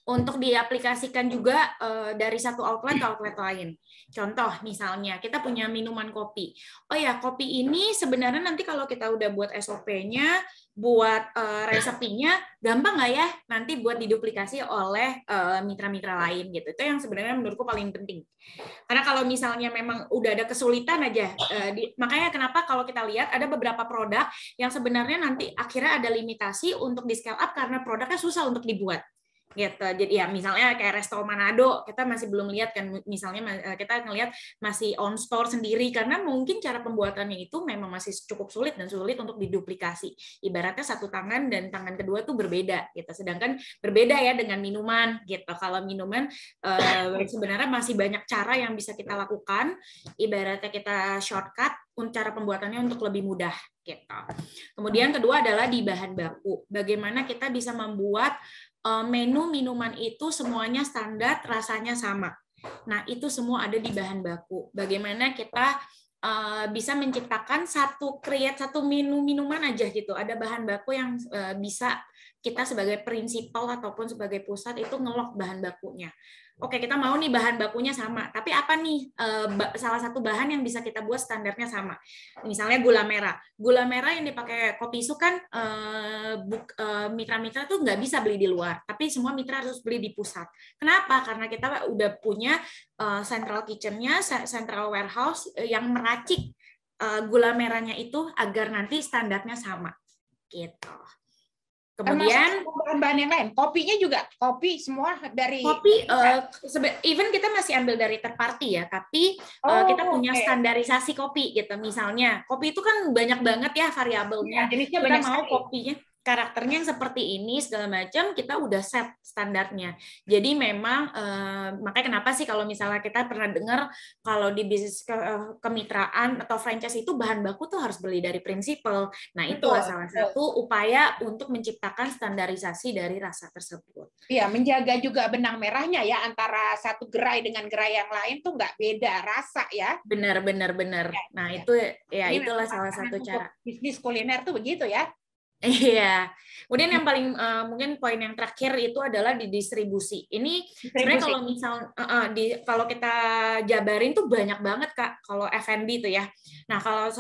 untuk diaplikasikan juga dari satu outlet ke outlet lain. Contoh misalnya kita punya minuman kopi. Oh ya, kopi ini sebenarnya nanti kalau kita udah buat SOP-nya, buat resepinya, gampang nggak ya nanti buat diduplikasi oleh mitra-mitra lain gitu. Itu yang sebenarnya menurutku paling penting. Karena kalau misalnya memang udah ada kesulitan aja, makanya kenapa kalau kita lihat ada beberapa produk yang sebenarnya nanti akhirnya ada limitasi untuk di scale up karena produknya susah untuk dibuat. Gitu. Jadi ya misalnya kayak Resto Manado kita masih belum lihat kan, misalnya kita ngelihat masih on store sendiri karena mungkin cara pembuatannya itu memang masih cukup sulit dan sulit untuk diduplikasi. Ibaratnya satu tangan dan tangan kedua tuh berbeda gitu. Sedangkan berbeda ya dengan minuman gitu. Kalau minuman sebenarnya masih banyak cara yang bisa kita lakukan. Ibaratnya kita shortcut cara pembuatannya untuk lebih mudah gitu. Kemudian kedua adalah di bahan baku. Bagaimana kita bisa membuat menu minuman itu semuanya standar, rasanya sama. Nah, itu semua ada di bahan baku. Bagaimana kita bisa menciptakan create satu minuman aja gitu. Ada bahan baku yang bisa kita sebagai prinsipal ataupun sebagai pusat itu ngelok bahan bakunya. Oke, kita mau nih bahan bakunya sama, tapi apa nih salah satu bahan yang bisa kita buat standarnya sama? Misalnya gula merah. Gula merah yang dipakai Kopisu kan mitra-mitra tuh nggak bisa beli di luar, tapi semua mitra harus beli di pusat. Kenapa? Karena kita udah punya central kitchen-nya, central warehouse yang meracik gula merahnya itu agar nanti standarnya sama. Gitu. Kemudian bahan-bahan yang lain, kopinya juga, kopi semua dari kopi, even kita masih ambil dari third party ya, tapi kita punya standarisasi kopi gitu. Misalnya kopi itu kan banyak banget ya variabelnya. Ya, jenisnya kita banyak mau sekali. kopinya karakternya yang seperti ini segala macam, kita udah set standarnya. Jadi memang makanya kenapa sih kalau misalnya kita pernah dengar kalau di bisnis kemitraan atau franchise itu bahan baku tuh harus beli dari prinsipal. Nah, itulah salah satu upaya untuk menciptakan standarisasi dari rasa tersebut. Iya, menjaga juga benang merahnya ya, antara satu gerai dengan gerai yang lain tuh nggak beda rasa ya. Benar. Nah, itu ya itulah salah satu cara. Bisnis kuliner tuh begitu ya. Iya. Kemudian yang paling mungkin poin yang terakhir itu adalah di distribusi. Ini sebenarnya kalau misal kalau kita jabarin tuh banyak banget Kak kalau F&B itu ya. Nah, kalau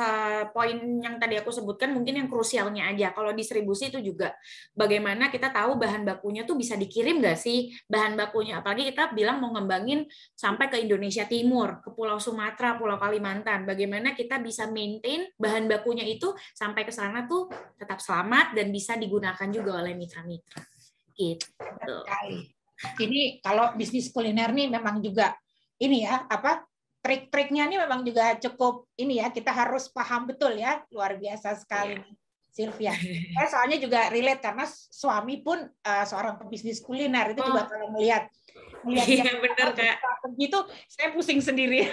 poin yang tadi aku sebutkan mungkin yang krusialnya aja. Kalau distribusi itu juga bagaimana kita tahu bahan bakunya tuh bisa dikirim nggak sih bahan bakunya. Apalagi kita bilang mau ngembangin sampai ke Indonesia Timur, ke Pulau Sumatera, Pulau Kalimantan. Bagaimana kita bisa maintain bahan bakunya itu sampai ke sana tuh tetap selamat dan bisa digunakan juga oleh mitra-mitra. Gitu. Ini kalau bisnis kuliner nih memang juga ini ya, trik-triknya nih memang juga cukup ini ya, kita harus paham betul ya, luar biasa sekali. Sylvia. Soalnya juga relate karena suami pun seorang pebisnis kuliner itu juga kalau melihat iya, benar Kak. Begitu saya pusing sendiri.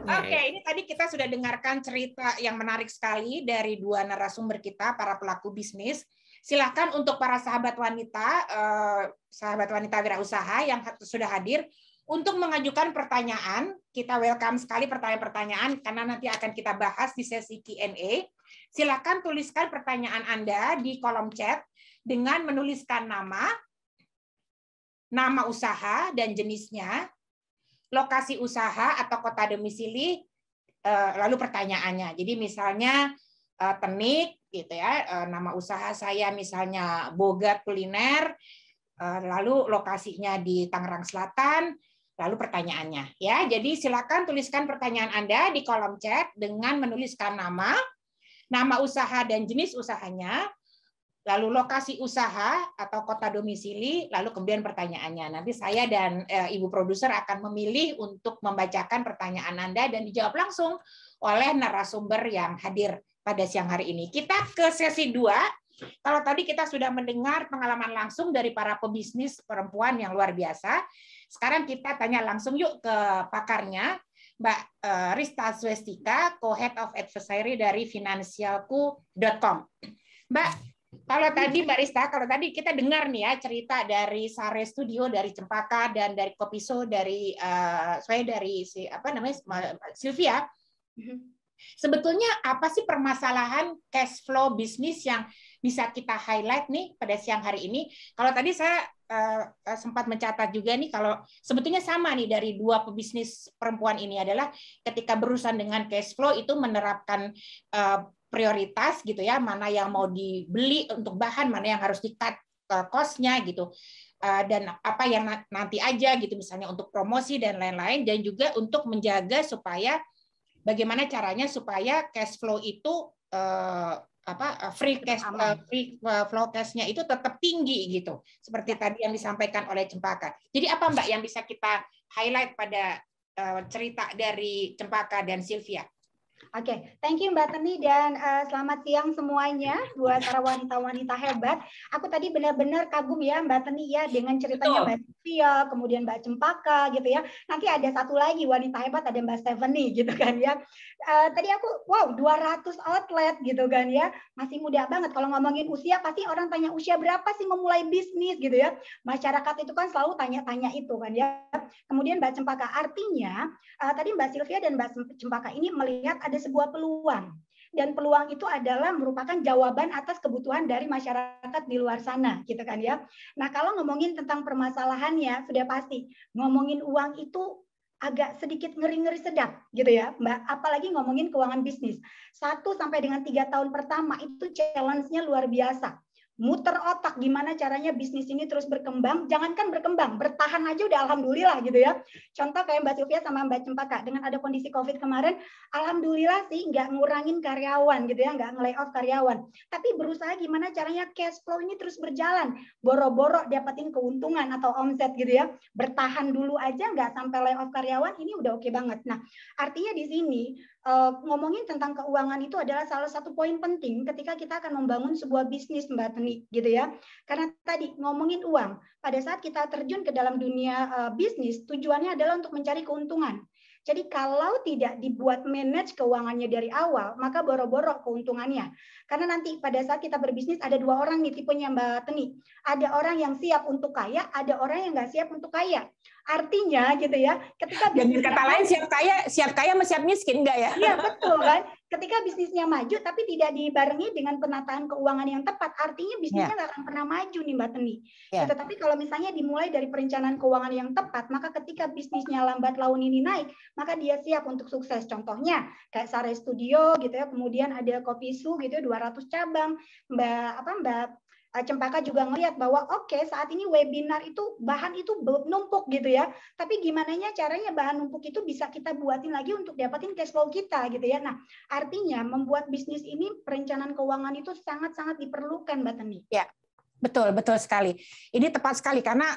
Oke, ini tadi kita sudah dengarkan cerita yang menarik sekali dari dua narasumber kita, para pelaku bisnis. Silakan untuk para sahabat wanita wirausaha yang sudah hadir untuk mengajukan pertanyaan. Kita welcome sekali pertanyaan-pertanyaan karena nanti akan kita bahas di sesi Q&A. Silakan tuliskan pertanyaan Anda di kolom chat dengan menuliskan nama usaha dan jenisnya, lokasi usaha atau kota domisili, lalu pertanyaannya. Jadi misalnya Tenik gitu ya, nama usaha saya misalnya Bogat Kuliner, lalu lokasinya di Tangerang Selatan, lalu pertanyaannya ya. Jadi silakan tuliskan pertanyaan Anda di kolom chat dengan menuliskan nama usaha dan jenis usahanya, lalu lokasi usaha atau kota domisili, lalu kemudian pertanyaannya. Nanti saya dan Ibu Produser akan memilih untuk membacakan pertanyaan Anda dan dijawab langsung oleh narasumber yang hadir pada siang hari ini. Kita ke sesi 2. Kalau tadi kita sudah mendengar pengalaman langsung dari para pebisnis perempuan yang luar biasa, sekarang kita tanya langsung yuk ke pakarnya, Mbak Rista Swestika, Co-Head of Advisory dari Finansialku.com. Mbak, kalau tadi Mbak Rista, kalau tadi kita dengar nih ya cerita dari Sare Studio, dari Cempaka dan dari Kopiso, dari Sylvia. Sebetulnya apa sih permasalahan cash flow bisnis yang bisa kita highlight nih pada siang hari ini? Kalau tadi saya sempat mencatat juga nih, kalau sebetulnya sama nih dari dua pebisnis perempuan ini adalah ketika berurusan dengan cash flow itu menerapkan prioritas gitu ya, mana yang mau dibeli untuk bahan, mana yang harus di-cut cost-nya gitu. Dan apa yang nanti aja gitu, misalnya untuk promosi dan lain-lain, dan juga untuk menjaga supaya bagaimana caranya supaya cash flow itu free flow cash-nya itu tetap tinggi gitu, seperti tadi yang disampaikan oleh Cempaka. Jadi apa Mbak yang bisa kita highlight pada cerita dari Cempaka dan Sylvia? Oke, thank you Mbak Teni dan selamat siang semuanya buat para wanita-wanita hebat. Aku tadi benar-benar kagum ya Mbak Teni ya dengan ceritanya Mbak Sylvia, kemudian Mbak Cempaka gitu ya. Nanti ada satu lagi wanita hebat, ada Mbak Stephanie gitu kan ya. Tadi aku wow 200 outlet gitu kan ya. Masih muda banget. Kalau ngomongin usia pasti orang tanya usia berapa sih memulai bisnis gitu ya. Masyarakat itu kan selalu tanya-tanya itu kan ya. Kemudian Mbak Cempaka, artinya tadi Mbak Sylvia dan Mbak Cempaka ini melihat ada sebuah peluang, dan peluang itu adalah merupakan jawaban atas kebutuhan dari masyarakat di luar sana gitu kan ya. Nah, kalau ngomongin tentang permasalahannya sudah pasti ngomongin uang itu agak sedikit ngeri-ngeri sedap gitu ya Mbak, apalagi ngomongin keuangan bisnis. 1 sampai dengan 3 tahun pertama itu challenge-nya luar biasa. Muter otak gimana caranya bisnis ini terus berkembang, jangankan berkembang, bertahan aja udah alhamdulillah gitu ya. Contoh kayak Mbak Sylvia sama Mbak Cempaka, dengan ada kondisi COVID kemarin, alhamdulillah sih nggak ngurangin karyawan gitu ya, nggak nge-lay off karyawan. Tapi berusaha gimana caranya cash flow ini terus berjalan, boro-boro dapetin keuntungan atau omset gitu ya. Bertahan dulu aja, nggak sampai lay off karyawan, ini udah oke banget. Nah, artinya di sini, ngomongin tentang keuangan itu adalah salah satu poin penting ketika kita akan membangun sebuah bisnis Mbak Teni gitu ya. Karena tadi ngomongin uang, pada saat kita terjun ke dalam dunia bisnis, tujuannya adalah untuk mencari keuntungan. Jadi kalau tidak dibuat manage keuangannya dari awal, maka boro-boro keuntungannya. Karena nanti pada saat kita berbisnis ada 2 orang nih tipenya Mbak Teni. Ada orang yang siap untuk kaya, ada orang yang nggak siap untuk kaya. Artinya gitu ya, ketika bisnis kata lain siap kaya sama siap miskin enggak ya? Iya betul kan. Ketika bisnisnya maju tapi tidak dibarengi dengan penataan keuangan yang tepat, artinya bisnisnya nggak akan pernah maju nih Mbak Teni. Gitu. Tapi kalau misalnya dimulai dari perencanaan keuangan yang tepat, maka ketika bisnisnya lambat laun ini naik, maka dia siap untuk sukses. Contohnya kayak Sare Studio gitu ya, kemudian ada Kopi Su gitu 200 cabang. Mbak Cempaka juga ngelihat bahwa oke, saat ini webinar itu bahan itu numpuk gitu ya. Tapi gimana caranya bahan numpuk itu bisa kita buatin lagi untuk dapatin cash flow kita gitu ya. Nah, artinya membuat bisnis ini perencanaan keuangan itu sangat-sangat diperlukan Mbak Teni. Ya. Betul sekali. Ini tepat sekali karena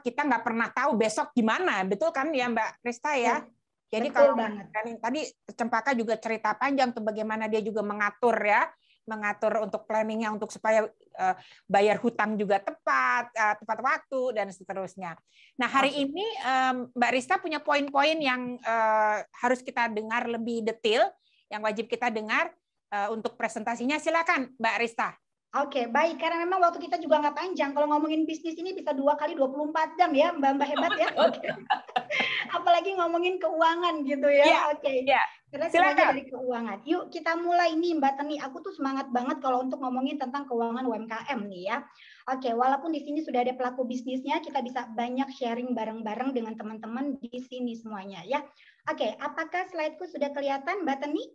kita nggak pernah tahu besok gimana, betul kan ya Mbak Rista ya? Jadi betul kalau banget. Tadi Cempaka juga cerita panjang tuh bagaimana dia juga mengatur untuk planningnya untuk supaya bayar hutang juga tepat waktu dan seterusnya. Nah hari ini Mbak Rista punya poin-poin yang harus kita dengar lebih detail, yang wajib kita dengar untuk presentasinya. Silakan Mbak Rista. Oke, baik. Karena memang waktu kita juga nggak panjang. Kalau ngomongin bisnis ini bisa 2 kali 24 jam ya, Mbak hebat ya. Oke. Apalagi ngomongin keuangan gitu ya. Oke. Karena semuanya dari keuangan. Yuk kita mulai nih Mbak Teni. Aku tuh semangat banget kalau untuk ngomongin tentang keuangan UMKM nih ya. Oke, walaupun di sini sudah ada pelaku bisnisnya, kita bisa banyak sharing bareng-bareng dengan teman-teman di sini semuanya ya. Oke, apakah slide-ku sudah kelihatan Mbak Teni?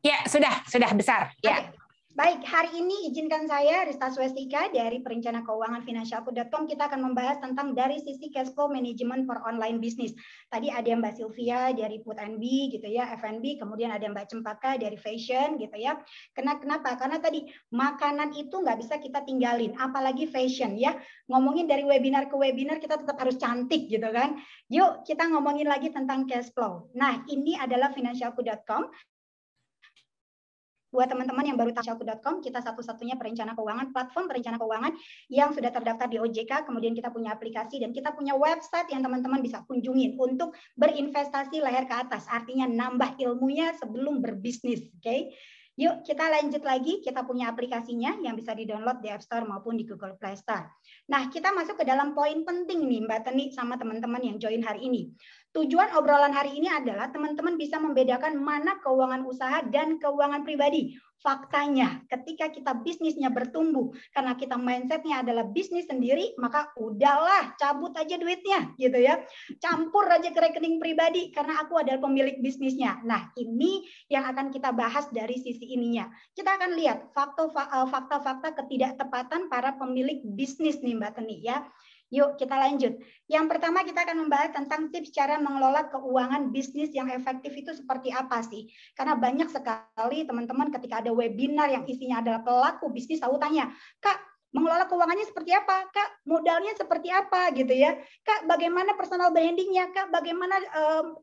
Ya, sudah besar. Ya. Baik, hari ini izinkan saya, Rista Swestika dari Perencana Keuangan Finansialku.com, kita akan membahas tentang dari sisi cash flow management for online business. Tadi ada Mbak Sylvia dari Food and B gitu ya, F&B, kemudian ada Mbak Cempaka dari fashion gitu ya. Kenapa? Karena tadi makanan itu nggak bisa kita tinggalin, apalagi fashion ya. Ngomongin dari webinar ke webinar kita tetap harus cantik gitu kan. Yuk kita ngomongin lagi tentang cash flow. Nah, ini adalah Finansialku.com. Buat teman-teman yang baru tahu Finansialku.com, kita satu-satunya perencana keuangan, platform perencana keuangan yang sudah terdaftar di OJK, kemudian kita punya aplikasi dan kita punya website yang teman-teman bisa kunjungin untuk berinvestasi leher ke atas, artinya nambah ilmunya sebelum berbisnis, oke? Yuk kita lanjut lagi, kita punya aplikasinya yang bisa di-download di App Store maupun di Google Play Store. Nah, kita masuk ke dalam poin penting nih Mbak Teni sama teman-teman yang join hari ini. Tujuan obrolan hari ini adalah teman-teman bisa membedakan mana keuangan usaha dan keuangan pribadi. Faktanya, ketika kita bisnisnya bertumbuh, karena kita mindsetnya adalah bisnis sendiri, maka udahlah, cabut aja duitnya, gitu ya. Campur aja ke rekening pribadi, karena aku adalah pemilik bisnisnya. Nah, ini yang akan kita bahas dari sisi ininya. Kita akan lihat fakta-fakta ketidaktepatan para pemilik bisnis nih, Mbak Teni, ya. Yuk kita lanjut. Yang pertama kita akan membahas tentang tips cara mengelola keuangan bisnis yang efektif itu seperti apa sih? Karena banyak sekali teman-teman ketika ada webinar yang isinya adalah pelaku bisnis selalu tanya, Kak, mengelola keuangannya seperti apa? Kak, modalnya seperti apa gitu ya? Kak, bagaimana personal brandingnya? Kak, bagaimana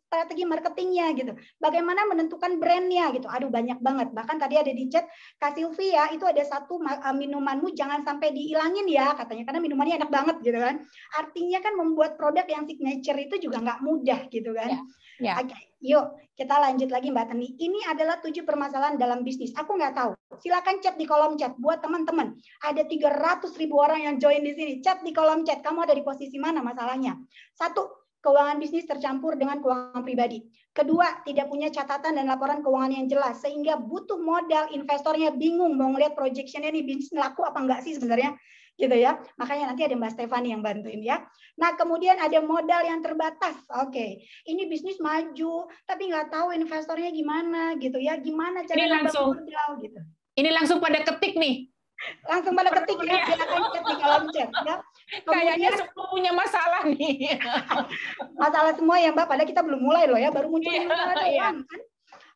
strategi marketingnya gitu? Bagaimana menentukan brandnya gitu? Aduh banyak banget. Bahkan tadi ada di chat, Kak Sylvia itu ada satu minumanmu jangan sampai dihilangin ya katanya karena minumannya enak banget gitu kan. Artinya kan membuat produk yang signature itu juga nggak mudah gitu kan. Ya. Oke, yuk kita lanjut lagi Mbak Teni. Ini adalah 7 permasalahan dalam bisnis. Aku nggak tahu. Silakan chat di kolom chat buat teman-teman. Ada 300.000 orang yang join di sini. Chat di kolom chat. Kamu ada di posisi mana masalahnya? 1, keuangan bisnis tercampur dengan keuangan pribadi. Kedua, tidak punya catatan dan laporan keuangan yang jelas sehingga butuh modal, investornya bingung mau ngeliat projectionnya nih bisnis laku apa enggak sih sebenarnya. Gitu ya. Makanya nanti ada Mbak Stefani yang bantuin ya. Nah, kemudian ada modal yang terbatas. Oke. Ini bisnis maju tapi nggak tahu investornya gimana gitu ya. Gimana cara nambah modal gitu. Ini langsung pada ketik nih. Langsung pada ketik ya, silakan chat di kolom chat ya. Kayaknya semua punya masalah nih. Masalah semua ya Mbak, padahal kita belum mulai loh ya, baru muncul masalah doang kan.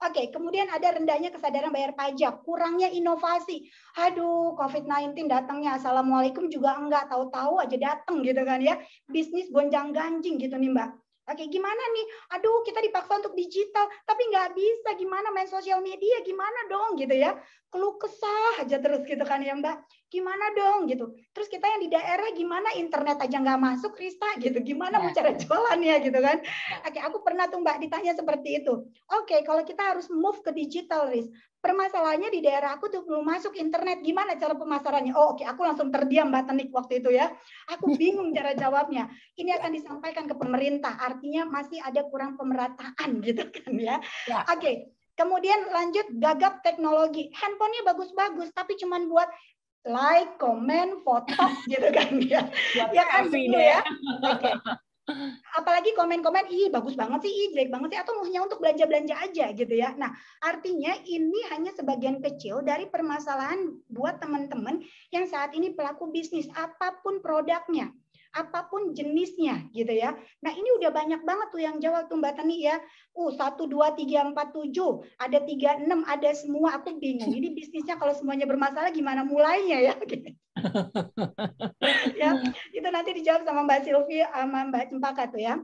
Oke, kemudian ada rendahnya kesadaran bayar pajak, kurangnya inovasi. Aduh, COVID-19 datangnya, assalamualaikum juga enggak, tahu-tahu aja datang gitu kan ya. Bisnis gonjang-ganjing gitu nih Mbak. Oke, gimana nih? Aduh, kita dipaksa untuk digital, tapi nggak bisa. Gimana main sosial media? Gimana dong gitu ya? Keluh kesah aja terus gitu kan ya Mbak. Gimana dong gitu. Terus kita yang di daerah gimana internet aja nggak masuk, Rista gitu. Gimana mau cara jualannya gitu kan? Oke, aku pernah tuh Mbak ditanya seperti itu. Oke, kalau kita harus move ke digital, Riz. Permasalahannya di daerah aku tuh belum masuk internet. Gimana cara pemasarannya? Oh, oke, aku langsung terdiam Mbak Tenik waktu itu ya. Aku bingung cara jawabnya. Ini akan disampaikan ke pemerintah. Artinya masih ada kurang pemerataan gitu kan ya. Oke. Kemudian lanjut gagap teknologi. Handphonenya bagus-bagus tapi cuman buat like, komen, foto gitu kan ya. Ya kan gitu ya. Oke. Apalagi komen-komen, ih bagus banget sih, ih jelek banget sih, atau hanya untuk belanja-belanja aja gitu ya. Nah, artinya ini hanya sebagian kecil dari permasalahan buat teman-teman yang saat ini pelaku bisnis, apapun produknya, apapun jenisnya gitu ya. Nah, ini udah banyak banget tuh yang jawab tuh Mbak Teni ya. 1, 2, 3, 4, 7, ada 3, 6, ada semua, aku bingung. Ini bisnisnya kalau semuanya bermasalah gimana mulainya ya? Ya, itu nanti dijawab sama Mbak Sylvia sama Mbak Cempaka tuh ya.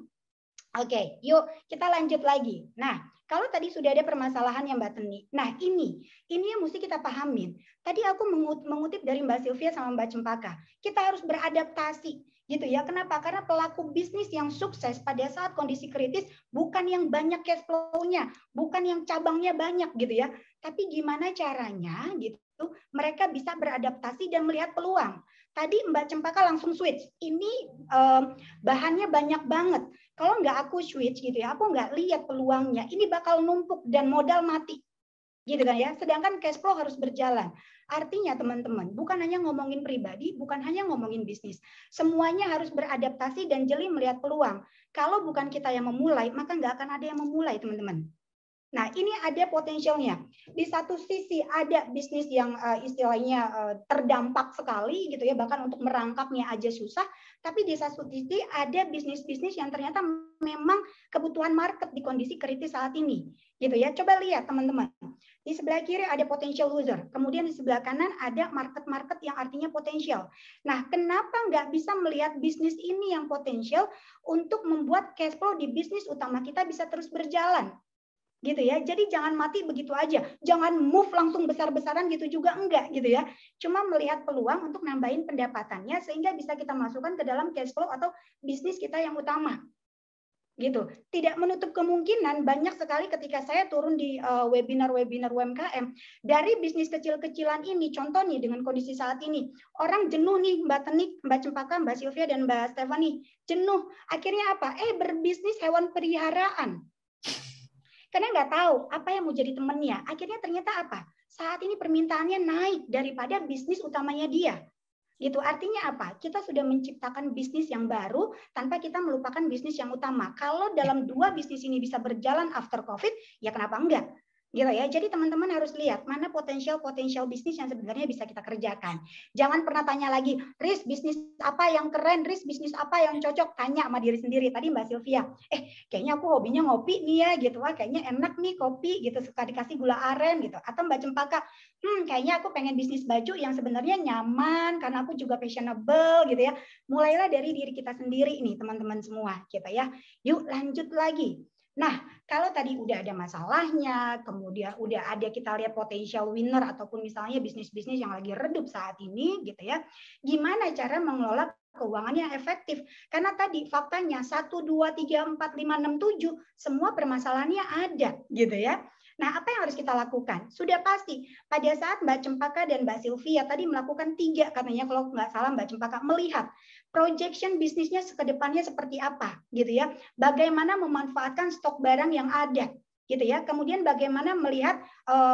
Oke, yuk kita lanjut lagi. Nah, kalau tadi sudah ada permasalahan yang Mbak Teni. Nah, ini yang mesti kita pahamin. Tadi aku mengutip dari Mbak Sylvia sama Mbak Cempaka. Kita harus beradaptasi gitu ya. Kenapa? Karena pelaku bisnis yang sukses pada saat kondisi kritis bukan yang banyak cash flow-nya, bukan yang cabangnya banyak gitu ya. Tapi gimana caranya gitu mereka bisa beradaptasi dan melihat peluang. Tadi Mbak Cempaka langsung switch. Ini bahannya banyak banget. Kalau nggak aku switch gitu ya, aku nggak lihat peluangnya. Ini bakal numpuk dan modal mati. Gitu kan ya. Sedangkan cash flow harus berjalan. Artinya teman-teman, bukan hanya ngomongin pribadi, bukan hanya ngomongin bisnis. Semuanya harus beradaptasi dan jeli melihat peluang. Kalau bukan kita yang memulai, maka nggak akan ada yang memulai teman-teman. Nah, ini ada potensialnya. Di satu sisi ada bisnis yang istilahnya terdampak sekali gitu ya, bahkan untuk merangkaknya aja susah. Tapi di satu sisi ada bisnis-bisnis yang ternyata memang kebutuhan market di kondisi kritis saat ini, gitu ya. Coba lihat teman-teman. Di sebelah kiri ada potential user, kemudian di sebelah kanan ada market-market yang artinya potensial. Nah, kenapa nggak bisa melihat bisnis ini yang potensial untuk membuat cash flow di bisnis utama kita bisa terus berjalan? Gitu ya. Jadi jangan mati begitu aja. Jangan move langsung besar-besaran gitu juga enggak gitu ya. Cuma melihat peluang untuk nambahin pendapatannya sehingga bisa kita masukkan ke dalam cash flow atau bisnis kita yang utama. gitu. Tidak menutup kemungkinan banyak sekali ketika saya turun di webinar-webinar UMKM dari bisnis kecil-kecilan ini, contoh nih dengan kondisi saat ini, orang jenuh nih Mbak Tenik, Mbak Cempaka, Mbak Sylvia dan Mbak Stephanie, jenuh. Akhirnya apa? Berbisnis hewan peliharaan. Karena nggak tahu apa yang mau jadi temennya. Akhirnya ternyata apa? Saat ini permintaannya naik daripada bisnis utamanya dia. Gitu. Artinya apa? Kita sudah menciptakan bisnis yang baru tanpa kita melupakan bisnis yang utama. Kalau dalam dua bisnis ini bisa berjalan after COVID, ya kenapa enggak? Gitu ya. Jadi teman-teman harus lihat mana potensial bisnis yang sebenarnya bisa kita kerjakan. Jangan pernah tanya lagi, Riz bisnis apa yang keren, Riz bisnis apa yang cocok, tanya sama diri sendiri. Tadi Mbak Sylvia, kayaknya aku hobinya ngopi nih ya, gitu. Wah, kayaknya enak nih kopi gitu, suka dikasih gula aren gitu. Atau Mbak Cempaka, kayaknya aku pengen bisnis baju yang sebenarnya nyaman karena aku juga fashionable gitu ya. Mulailah dari diri kita sendiri nih teman-teman semua gitu ya. Yuk lanjut lagi. Nah, kalau tadi udah ada masalahnya, kemudian udah ada kita lihat potensial winner ataupun misalnya bisnis-bisnis yang lagi redup saat ini gitu ya. Gimana cara mengelola keuangan yang efektif? Karena tadi faktanya 1 2 3 4 5 6 7 semua permasalahannya ada gitu ya. Nah, apa yang harus kita lakukan? Sudah pasti pada saat Mbak Cempaka dan Mbak Sylvia tadi melakukan 3 katanya kalau nggak salah Mbak Cempaka melihat projection bisnisnya ke depannya seperti apa gitu ya. Bagaimana memanfaatkan stok barang yang ada gitu ya. Kemudian bagaimana melihat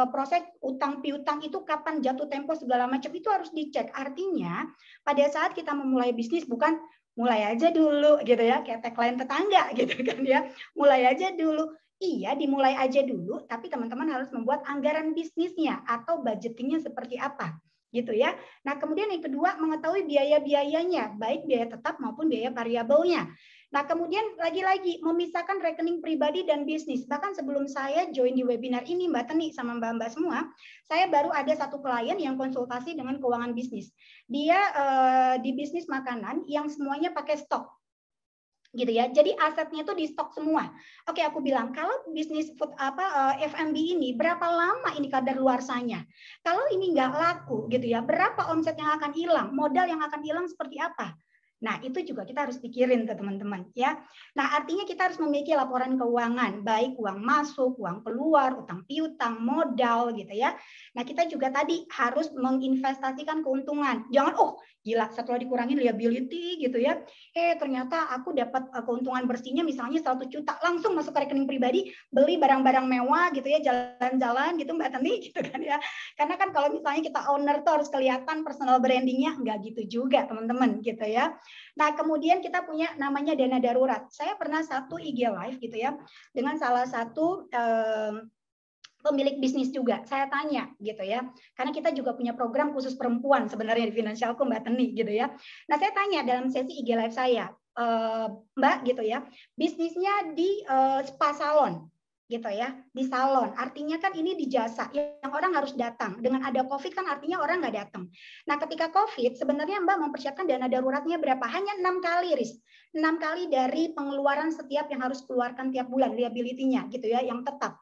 proses utang piutang itu kapan jatuh tempo segala macam itu harus dicek. Artinya pada saat kita memulai bisnis bukan mulai aja dulu gitu ya, kayak tagline tetangga gitu kan ya. Mulai aja dulu. Iya, dimulai aja dulu, tapi teman-teman harus membuat anggaran bisnisnya atau budgetingnya seperti apa, gitu ya. Nah, kemudian yang kedua, mengetahui biaya-biayanya, baik biaya tetap maupun biaya variabelnya. Nah, kemudian lagi-lagi memisahkan rekening pribadi dan bisnis. Bahkan sebelum saya join di webinar ini, Mbak Teni sama Mbak-Mbak semua, saya baru ada satu klien yang konsultasi dengan keuangan bisnis. Dia di bisnis makanan yang semuanya pakai stok. Gitu ya. Jadi asetnya itu di stok semua. Oke, aku bilang kalau bisnis food F&B ini berapa lama ini kadaluarsanya? Kalau ini nggak laku gitu ya, berapa omset yang akan hilang? Modal yang akan hilang seperti apa? Nah, itu juga kita harus pikirin tuh teman-teman ya. Nah, artinya kita harus memiliki laporan keuangan, baik uang masuk, uang keluar, utang piutang, modal gitu ya. Nah, kita juga tadi harus menginvestasikan keuntungan. Jangan gila setelah dikurangin liability gitu ya. Ternyata aku dapat keuntungan bersihnya misalnya 100 juta, langsung masuk ke rekening pribadi, beli barang-barang mewah gitu ya, jalan-jalan gitu Mbak Tani gitu kan ya. Karena kan kalau misalnya kita owner tuh harus kelihatan personal brandingnya, enggak gitu juga teman-teman gitu ya. Nah, kemudian kita punya namanya dana darurat. Saya pernah satu IG live gitu ya dengan salah satu pemilik bisnis juga. Saya tanya gitu ya. Karena kita juga punya program khusus perempuan sebenarnya di Finansialku Mbak Teni gitu ya. Nah, saya tanya dalam sesi IG live saya, Mbak gitu ya, bisnisnya di spa salon gitu ya, di salon. Artinya kan ini di jasa yang orang harus datang. Dengan ada COVID kan artinya orang nggak datang. Nah, ketika COVID sebenarnya Mbak mempersiapkan dana daruratnya berapa? Hanya 6 kali, Riz. 6 kali dari pengeluaran setiap yang harus keluarkan tiap bulan, liability-nya gitu ya, yang tetap.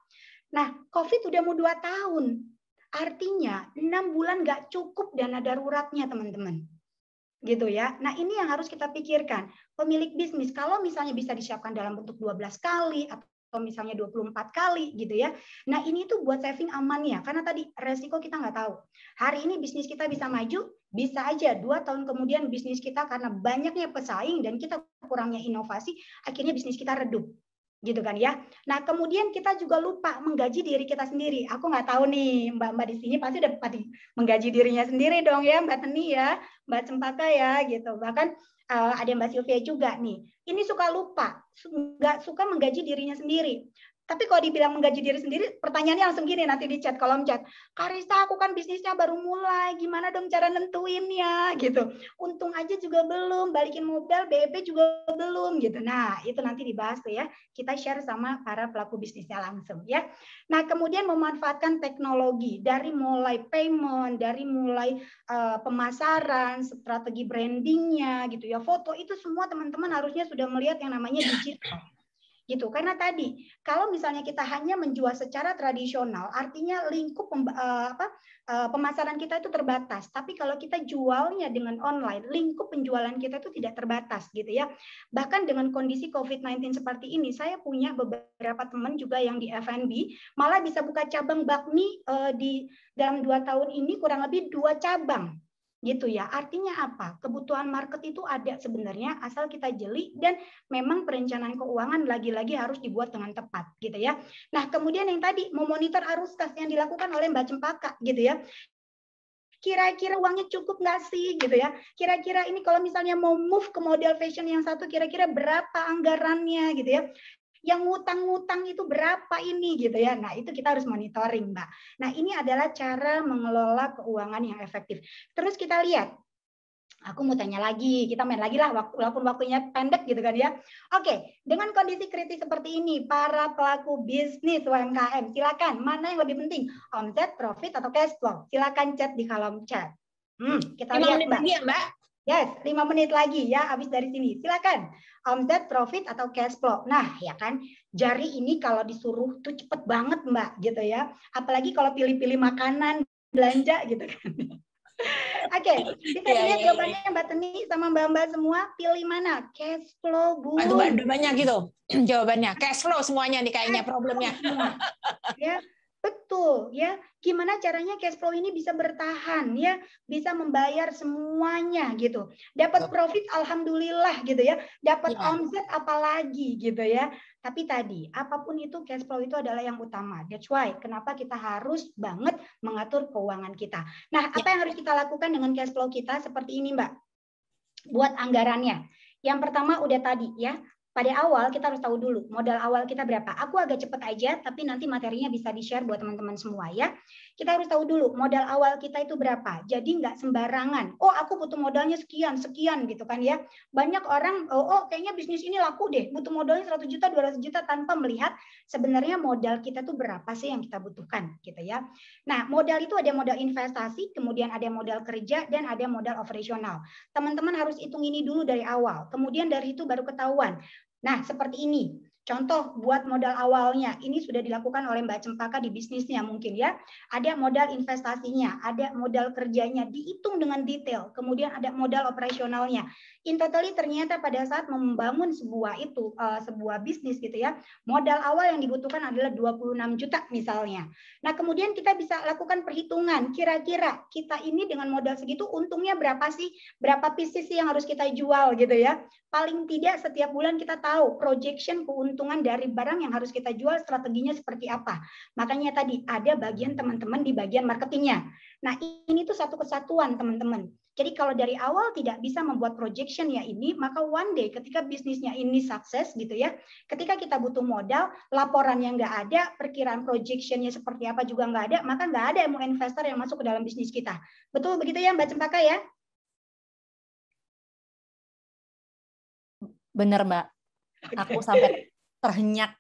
Nah, COVID udah mau 2 tahun. Artinya 6 bulan nggak cukup dana daruratnya, teman-teman. Gitu ya. Nah, ini yang harus kita pikirkan. Pemilik bisnis, kalau misalnya bisa disiapkan dalam bentuk 12 kali, atau misalnya 24 kali gitu ya. Nah, ini tuh buat saving amannya. Karena tadi resiko kita nggak tahu. Hari ini bisnis kita bisa maju, bisa aja 2 tahun kemudian bisnis kita karena banyaknya pesaing dan kita kurangnya inovasi, akhirnya bisnis kita redup. Gitu kan ya. Nah, kemudian kita juga lupa menggaji diri kita sendiri. Aku nggak tahu nih, Mbak-mbak di sini pasti udah menggaji dirinya sendiri dong ya, Mbak Teni ya, Mbak Cempaka ya, gitu. Bahkan ada Mbak Sylvia juga nih. Ini suka lupa, nggak suka menggaji dirinya sendiri. Tapi kalau dibilang menggaji diri sendiri, pertanyaannya langsung gini nanti di chat, kolom chat. Karista, aku kan bisnisnya baru mulai, gimana dong cara nentuinnya gitu. Untung aja juga belum, balikin modal, BEP juga belum gitu. Nah, itu nanti dibahas tuh ya. Kita share sama para pelaku bisnisnya langsung ya. Nah, kemudian memanfaatkan teknologi dari mulai payment, dari mulai pemasaran, strategi brandingnya gitu ya. Foto itu semua teman-teman harusnya sudah melihat yang namanya digital. gitu. Karena tadi kalau misalnya kita hanya menjual secara tradisional, artinya lingkup pemasaran kita itu terbatas. Tapi kalau kita jualnya dengan online, lingkup penjualan kita itu tidak terbatas gitu ya. Bahkan dengan kondisi COVID-19 seperti ini, saya punya beberapa teman juga yang di F&B malah bisa buka cabang bakmi di dalam 2 tahun ini kurang lebih 2 cabang. Gitu ya. Artinya apa? Kebutuhan market itu ada sebenarnya asal kita jeli dan memang perencanaan keuangan lagi-lagi harus dibuat dengan tepat gitu ya. Nah, kemudian yang tadi memonitor arus kas yang dilakukan oleh Mbak Cempaka gitu ya. Kira-kira uangnya cukup nggak sih gitu ya? Kira-kira ini kalau misalnya mau move ke model fashion yang satu kira-kira berapa anggarannya gitu ya? Yang ngutang-ngutang itu berapa ini gitu ya. Nah, itu kita harus monitoring, Mbak. Nah, ini adalah cara mengelola keuangan yang efektif. Terus kita lihat, aku mau tanya lagi, kita main lagi lah walaupun waktunya pendek gitu kan ya. Oke, dengan kondisi kritis seperti ini, para pelaku bisnis UMKM, silakan mana yang lebih penting, omset, profit atau cash flow? Silakan chat di kolom chat. Kita lihat, Mbak. Lagi ya, Mbak. Yes, 5 menit lagi ya habis dari sini. Silakan. Omset, profit atau cash flow. Nah, ya kan, jari ini kalau disuruh tuh cepet banget, Mbak, gitu ya. Apalagi kalau pilih-pilih makanan, belanja gitu kan. Oke, bisa dilihat jawabannya Mbak Teni sama Mbak-mbak semua. Pilih mana? Cash flow, Bu. Aduh, banyak gitu jawabannya. Cash flow semuanya nih kayaknya problemnya. Ya, betul ya. Gimana caranya cash flow ini bisa bertahan ya, bisa membayar semuanya gitu. Dapat profit alhamdulillah gitu ya. Dapat omset apalagi gitu ya. Tapi tadi apapun itu cash flow itu adalah yang utama. That's why kenapa kita harus banget mengatur keuangan kita. Nah, apa yang harus kita lakukan dengan cash flow kita seperti ini, Mbak? Buat anggarannya. Yang pertama udah tadi ya. Pada awal kita harus tahu dulu modal awal kita berapa. Aku agak cepet aja, tapi nanti materinya bisa di-share buat teman-teman semua ya. Kita harus tahu dulu modal awal kita itu berapa. Jadi nggak sembarangan. Oh, aku butuh modalnya sekian gitu kan ya. Banyak orang, oh kayaknya bisnis ini laku deh. Butuh modalnya 100 juta, 200 juta tanpa melihat sebenarnya modal kita tuh berapa sih yang kita butuhkan gitu ya. Nah, modal itu ada modal investasi, kemudian ada modal kerja, dan ada modal operasional. Teman-teman harus hitung ini dulu dari awal. Kemudian dari itu baru ketahuan. Nah, seperti ini. Contoh buat modal awalnya, ini sudah dilakukan oleh Mbak Cempaka di bisnisnya mungkin ya. Ada modal investasinya, ada modal kerjanya, dihitung dengan detail. Kemudian ada modal operasionalnya. In totally ternyata pada saat membangun sebuah bisnis gitu ya, modal awal yang dibutuhkan adalah 26 juta misalnya. Nah, kemudian kita bisa lakukan perhitungan, kira-kira kita ini dengan modal segitu untungnya berapa sih? Berapa pieces sih yang harus kita jual gitu ya? Paling tidak setiap bulan kita tahu projection keuntungan dari barang yang harus kita jual, strateginya seperti apa. Makanya tadi ada bagian teman-teman di bagian marketingnya. Nah, ini tuh satu kesatuan teman-teman. Jadi kalau dari awal tidak bisa membuat projection ya ini, maka one day ketika bisnisnya ini sukses gitu ya, ketika kita butuh modal, laporan yang nggak ada, perkiraan projectionnya seperti apa juga nggak ada, maka nggak ada mau investor yang masuk ke dalam bisnis kita. Betul begitu ya Mbak Cempaka ya? Bener Mbak, aku sampai terhenyak.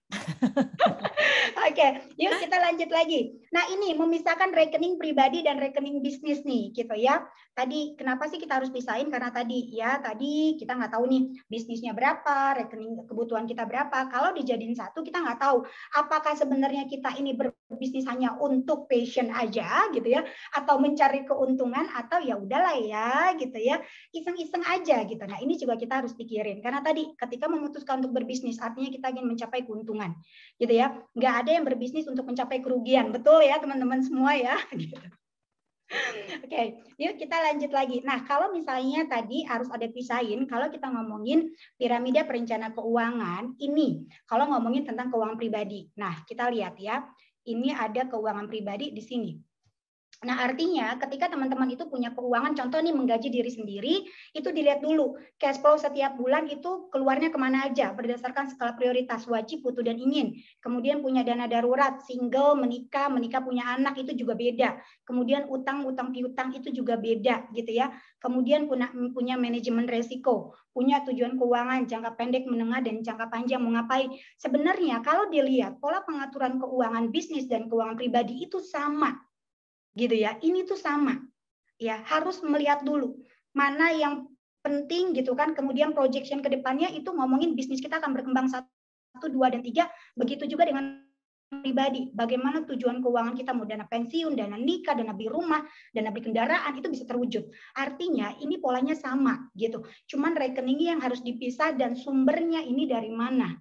Oke, yuk kita lanjut lagi. Nah ini memisahkan rekening pribadi dan rekening bisnis nih, gitu ya. Tadi kenapa sih kita harus pisahin? Karena tadi kita nggak tahu nih bisnisnya berapa, rekening kebutuhan kita berapa. Kalau dijadiin satu kita nggak tahu apakah sebenarnya kita ini berbisnis hanya untuk passion aja, gitu ya, atau mencari keuntungan, atau ya udahlah ya, gitu ya, iseng-iseng aja gitu. Nah ini juga kita harus pikirin. Karena tadi ketika memutuskan untuk berbisnis, artinya kita ingin mencapai keuntungan, gitu ya. Nggak ada yang berbisnis untuk mencapai kerugian, betul ya teman-teman semua ya. Oke, yuk kita lanjut lagi. Nah, kalau misalnya tadi harus ada pisahin, kalau kita ngomongin piramida perencana keuangan, ini kalau ngomongin tentang keuangan pribadi. Nah, kita lihat ya, ini ada keuangan pribadi di sini. Nah, artinya ketika teman-teman itu punya keuangan, contoh nih menggaji diri sendiri, itu dilihat dulu cash flow setiap bulan itu keluarnya kemana aja berdasarkan skala prioritas, wajib, butuh, dan ingin. Kemudian punya dana darurat, single, menikah punya anak itu juga beda. Kemudian utang piutang itu juga beda gitu ya. Kemudian punya manajemen resiko, punya tujuan keuangan jangka pendek, menengah, dan jangka panjang mau ngapain. Sebenarnya kalau dilihat pola pengaturan keuangan bisnis dan keuangan pribadi itu sama. Gitu ya, ini tuh sama ya, harus melihat dulu mana yang penting gitu kan. Kemudian projection ke depannya itu ngomongin bisnis kita akan berkembang 2, dan 3, begitu juga dengan pribadi. Bagaimana tujuan keuangan kita, mau dana pensiun, dana nikah, dana beli rumah, dana beli kendaraan, itu bisa terwujud. Artinya ini polanya sama gitu. Cuman rekeningnya yang harus dipisah dan sumbernya ini dari mana.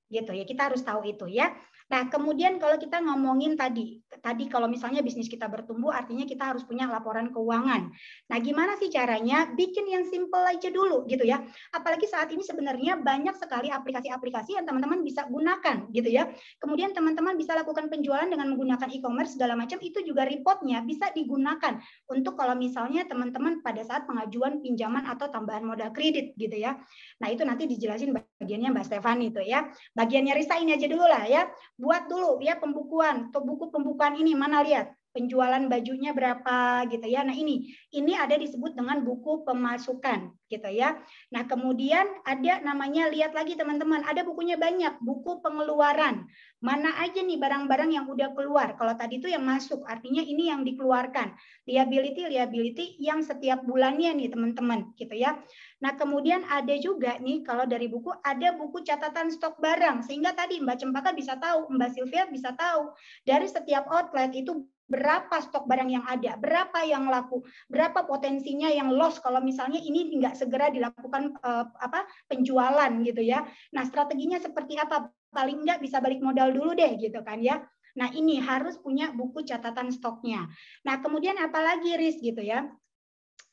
Gitu ya, kita harus tahu itu ya. Nah, kemudian kalau kita ngomongin tadi kalau misalnya bisnis kita bertumbuh, artinya kita harus punya laporan keuangan. Nah, gimana sih caranya? Bikin yang simple aja dulu gitu ya. Apalagi saat ini sebenarnya banyak sekali aplikasi-aplikasi yang teman-teman bisa gunakan gitu ya. Kemudian teman-teman bisa lakukan penjualan dengan menggunakan e-commerce segala macam, itu juga reportnya bisa digunakan untuk kalau misalnya teman-teman pada saat pengajuan pinjaman atau tambahan modal kredit gitu ya. Nah, itu nanti dijelasin bagiannya Mbak Stefani itu ya. Bagiannya Risa ini aja dulu lah ya. Buat dulu ya pembukuan atau buku pembukuan ini, mana lihat penjualan bajunya berapa gitu ya. Nah, ini ada disebut dengan buku pemasukan gitu ya. Nah, kemudian ada namanya, lihat lagi teman-teman, ada bukunya banyak, buku pengeluaran. Mana aja nih barang-barang yang udah keluar. Kalau tadi itu yang masuk, artinya ini yang dikeluarkan. Liability yang setiap bulannya nih teman-teman gitu ya. Nah, kemudian ada juga nih kalau dari buku, ada buku catatan stok barang, sehingga tadi Mbak Cempaka bisa tahu, Mbak Sylvia bisa tahu dari setiap outlet itu berapa stok barang yang ada, berapa yang laku, berapa potensinya yang loss kalau misalnya ini nggak segera dilakukan penjualan gitu ya. Nah, strateginya seperti apa? Paling nggak bisa balik modal dulu deh gitu kan ya. Nah, ini harus punya buku catatan stoknya. Nah, kemudian apalagi Riz gitu ya.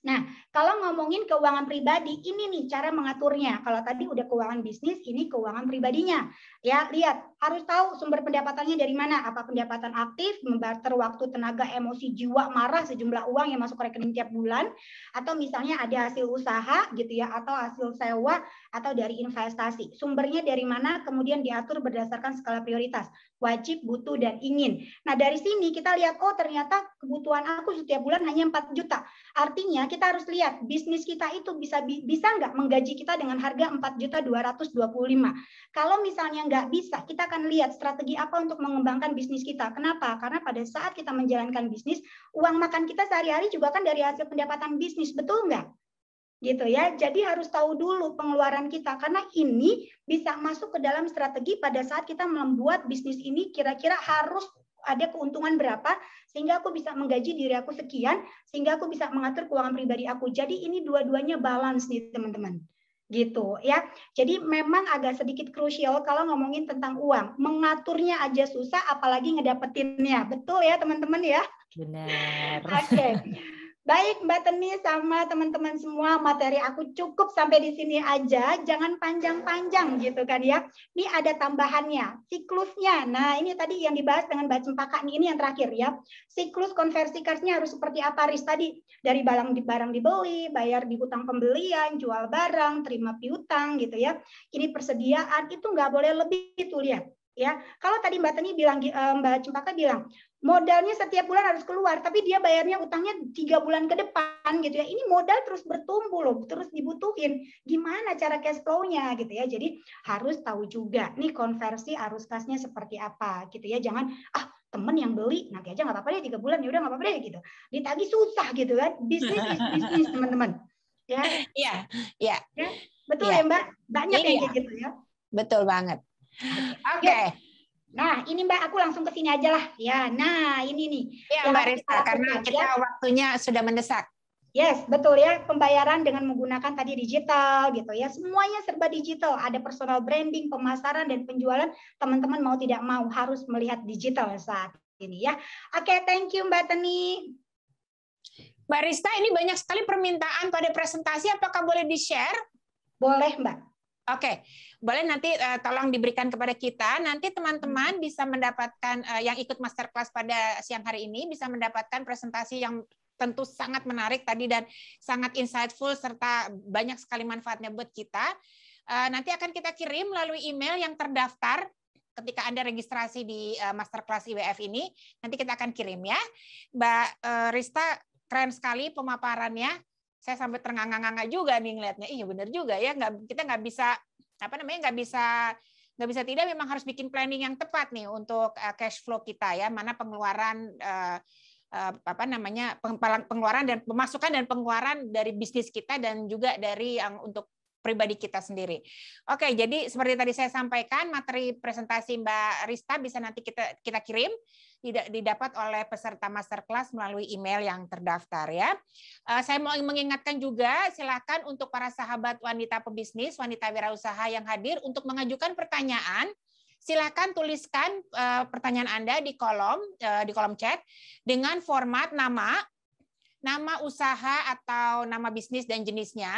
Nah, kalau ngomongin keuangan pribadi, ini nih cara mengaturnya. Kalau tadi udah keuangan bisnis, ini keuangan pribadinya. Ya, lihat, harus tahu sumber pendapatannya dari mana. Apa pendapatan aktif, membarter waktu, tenaga, emosi, jiwa, marah, sejumlah uang yang masuk rekening tiap bulan, atau misalnya ada hasil usaha gitu ya, atau hasil sewa, atau dari investasi. Sumbernya dari mana, kemudian diatur berdasarkan skala prioritas. Wajib, butuh, dan ingin. Nah, dari sini kita lihat, oh ternyata kebutuhan aku setiap bulan hanya 4 juta. Artinya kita harus lihat bisnis kita itu bisa nggak menggaji kita dengan harga 4.225.000. Kalau misalnya nggak bisa, kita akan lihat strategi apa untuk mengembangkan bisnis kita. Kenapa? Karena pada saat kita menjalankan bisnis, uang makan kita sehari-hari juga kan dari hasil pendapatan bisnis, betul nggak? Gitu ya. Jadi harus tahu dulu pengeluaran kita, karena ini bisa masuk ke dalam strategi pada saat kita membuat bisnis ini kira-kira harus ada keuntungan berapa sehingga aku bisa menggaji diri aku sekian, sehingga aku bisa mengatur keuangan pribadi aku. Jadi ini dua-duanya balance nih teman-teman. Gitu ya. Jadi memang agak sedikit krusial kalau ngomongin tentang uang. Mengaturnya aja susah apalagi ngedapetinnya. Betul ya teman-teman ya? Benar. Oke. Baik Mbak Teni sama teman-teman semua, materi aku cukup sampai di sini aja, jangan panjang-panjang gitu kan ya. Ini ada tambahannya, siklusnya. Nah ini tadi yang dibahas dengan Mbak Cempaka, ini yang terakhir ya. Siklus konversi kasnya harus seperti apa Riz tadi? Dari barang dibeli, bayar di hutang pembelian, jual barang, terima piutang gitu ya. Ini persediaan, itu nggak boleh lebih tuh lihat. Ya, kalau tadi Mbak Teni bilang, Mbak Cempaka bilang, modalnya setiap bulan harus keluar, tapi dia bayarnya utangnya 3 bulan ke depan gitu ya. Ini modal terus bertumbuh loh, terus dibutuhin. Gimana cara cash flow-nya gitu ya. Jadi harus tahu juga nih konversi arus kasnya seperti apa gitu ya. Jangan temen yang beli nanti aja nggak apa-apa deh 3 bulan ya udah nggak apa-apa deh gitu. Ditagih susah gitu kan. Bisnis is bisnis teman-teman. Ya. Iya. Ya, betul ya Mbak. Banyak yang kayak gitu ya. Betul banget. Oke. Nah, ini Mbak, aku langsung ke sini aja lah. Ya, nah ini nih. Ya, Mbak Rista, karena kita waktunya sudah mendesak. Yes, betul ya. Pembayaran dengan menggunakan tadi digital gitu ya. Semuanya serba digital. Ada personal branding, pemasaran, dan penjualan. Teman-teman mau tidak mau harus melihat digital saat ini ya. Oke, thank you Mbak Teni. Mbak Rista, ini banyak sekali permintaan pada presentasi. Apakah boleh di-share? Boleh, Mbak. Oke, boleh nanti tolong diberikan kepada kita. Nanti teman-teman bisa mendapatkan yang ikut masterclass pada siang hari ini bisa mendapatkan presentasi yang tentu sangat menarik tadi dan sangat insightful serta banyak sekali manfaatnya buat kita. Nanti akan kita kirim melalui email yang terdaftar ketika Anda registrasi di masterclass IWF ini. Nanti kita akan kirim ya. Mbak Rista, keren sekali pemaparannya. Saya sampai ternganga-nganga juga nih ngelihatnya. Iya benar juga ya, kita nggak bisa nggak bisa tidak, memang harus bikin planning yang tepat nih untuk cash flow kita ya, mana pengeluaran pengeluaran dan pemasukan dan pengeluaran dari bisnis kita dan juga dari yang untuk pribadi kita sendiri. Oke, jadi seperti tadi saya sampaikan, materi presentasi Mbak Rista bisa nanti kita kirim, didapat oleh peserta masterclass melalui email yang terdaftar ya. Saya mau mengingatkan juga, silakan untuk para sahabat wanita pebisnis, wanita wirausaha yang hadir untuk mengajukan pertanyaan. Silakan tuliskan pertanyaan Anda di kolom chat dengan format nama usaha atau nama bisnis dan jenisnya,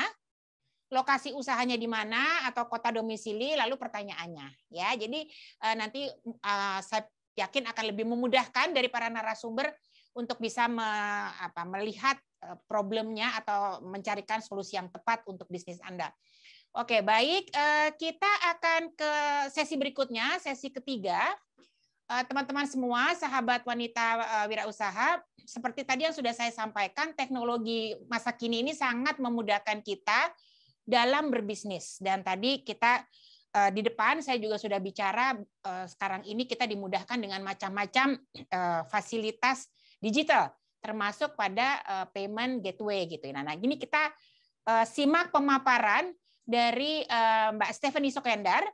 lokasi usahanya di mana atau kota domisili, lalu pertanyaannya. Ya, jadi nanti saya yakin akan lebih memudahkan dari para narasumber untuk bisa melihat problemnya atau mencarikan solusi yang tepat untuk bisnis Anda. Oke, baik. Kita akan ke sesi berikutnya, sesi ketiga. Teman-teman semua, sahabat wanita wirausaha, seperti tadi yang sudah saya sampaikan, teknologi masa kini ini sangat memudahkan kita dalam berbisnis. Dan tadi kita di depan saya juga sudah bicara, sekarang ini kita dimudahkan dengan macam-macam fasilitas digital, termasuk pada payment gateway gitu. Nah, gini kita simak pemaparan dari Mbak Stephanie Sokendar,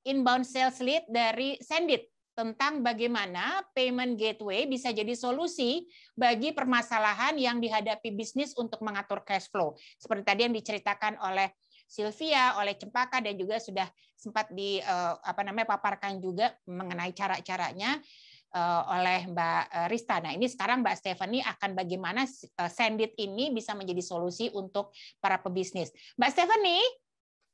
inbound sales lead dari Sendit, tentang bagaimana payment gateway bisa jadi solusi bagi permasalahan yang dihadapi bisnis untuk mengatur cash flow. Seperti tadi yang diceritakan oleh Sylvia, oleh Cempaka, dan juga sudah sempat paparkan juga mengenai cara-caranya oleh Mbak Rista. Nah, ini sekarang Mbak Stephanie akan bagaimana Sendit ini bisa menjadi solusi untuk para pebisnis. Mbak Stephanie.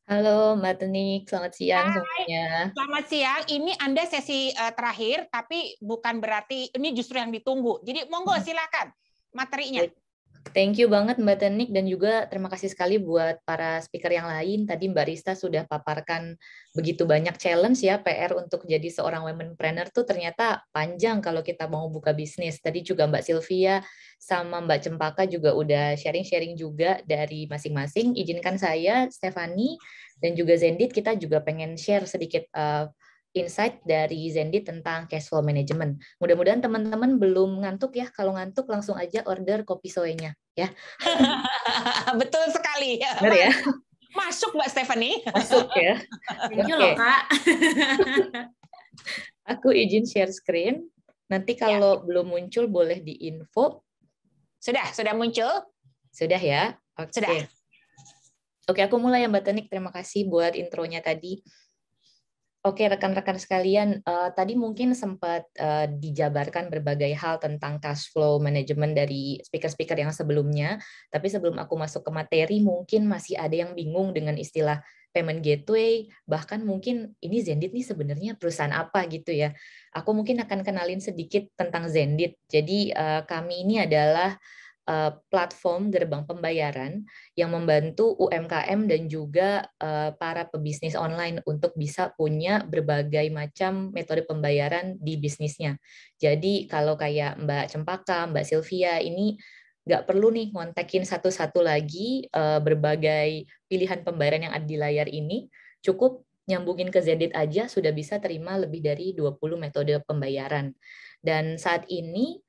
Halo Mbak Tenik, selamat siang semuanya. Selamat siang, ini Anda sesi terakhir, tapi bukan berarti ini justru yang ditunggu. Jadi monggo silakan materinya. Thank you banget Mbak Tenik, dan juga terima kasih sekali buat para speaker yang lain. Tadi Mbak Rista sudah paparkan begitu banyak challenge ya, PR untuk jadi seorang womenpreneur tuh ternyata panjang kalau kita mau buka bisnis. Tadi juga Mbak Sylvia sama Mbak Cempaka juga udah sharing-sharing juga dari masing-masing. Izinkan saya, Stephanie, dan juga Zendit, kita juga pengen share sedikit insight dari Zendit tentang cash flow management. Mudah-mudahan teman-teman belum ngantuk ya. Kalau ngantuk langsung aja order kopi soenya ya. Betul sekali. Benar ya? Masuk Mbak Stephanie. Masuk ya. Thank you loh Kak. Aku izin share screen. Nanti kalau belum muncul boleh di-info. Sudah muncul? Sudah ya? Oke. Sudah. Oke, aku mulai ya Mbak Tenik. Terima kasih buat intronya tadi. Oke, rekan-rekan sekalian, tadi mungkin sempat dijabarkan berbagai hal tentang cash flow management dari speaker-speaker yang sebelumnya, tapi sebelum aku masuk ke materi, mungkin masih ada yang bingung dengan istilah payment gateway, bahkan mungkin ini Zendit nih sebenarnya perusahaan apa gitu ya. Aku mungkin akan kenalin sedikit tentang Zendit. Jadi kami ini adalah platform gerbang pembayaran yang membantu UMKM dan juga para pebisnis online untuk bisa punya berbagai macam metode pembayaran di bisnisnya. Jadi kalau kayak Mbak Cempaka, Mbak Sylvia ini nggak perlu nih ngontekin satu-satu lagi berbagai pilihan pembayaran yang ada di layar ini, cukup nyambungin ke Zendit aja sudah bisa terima lebih dari 20 metode pembayaran. Dan saat ini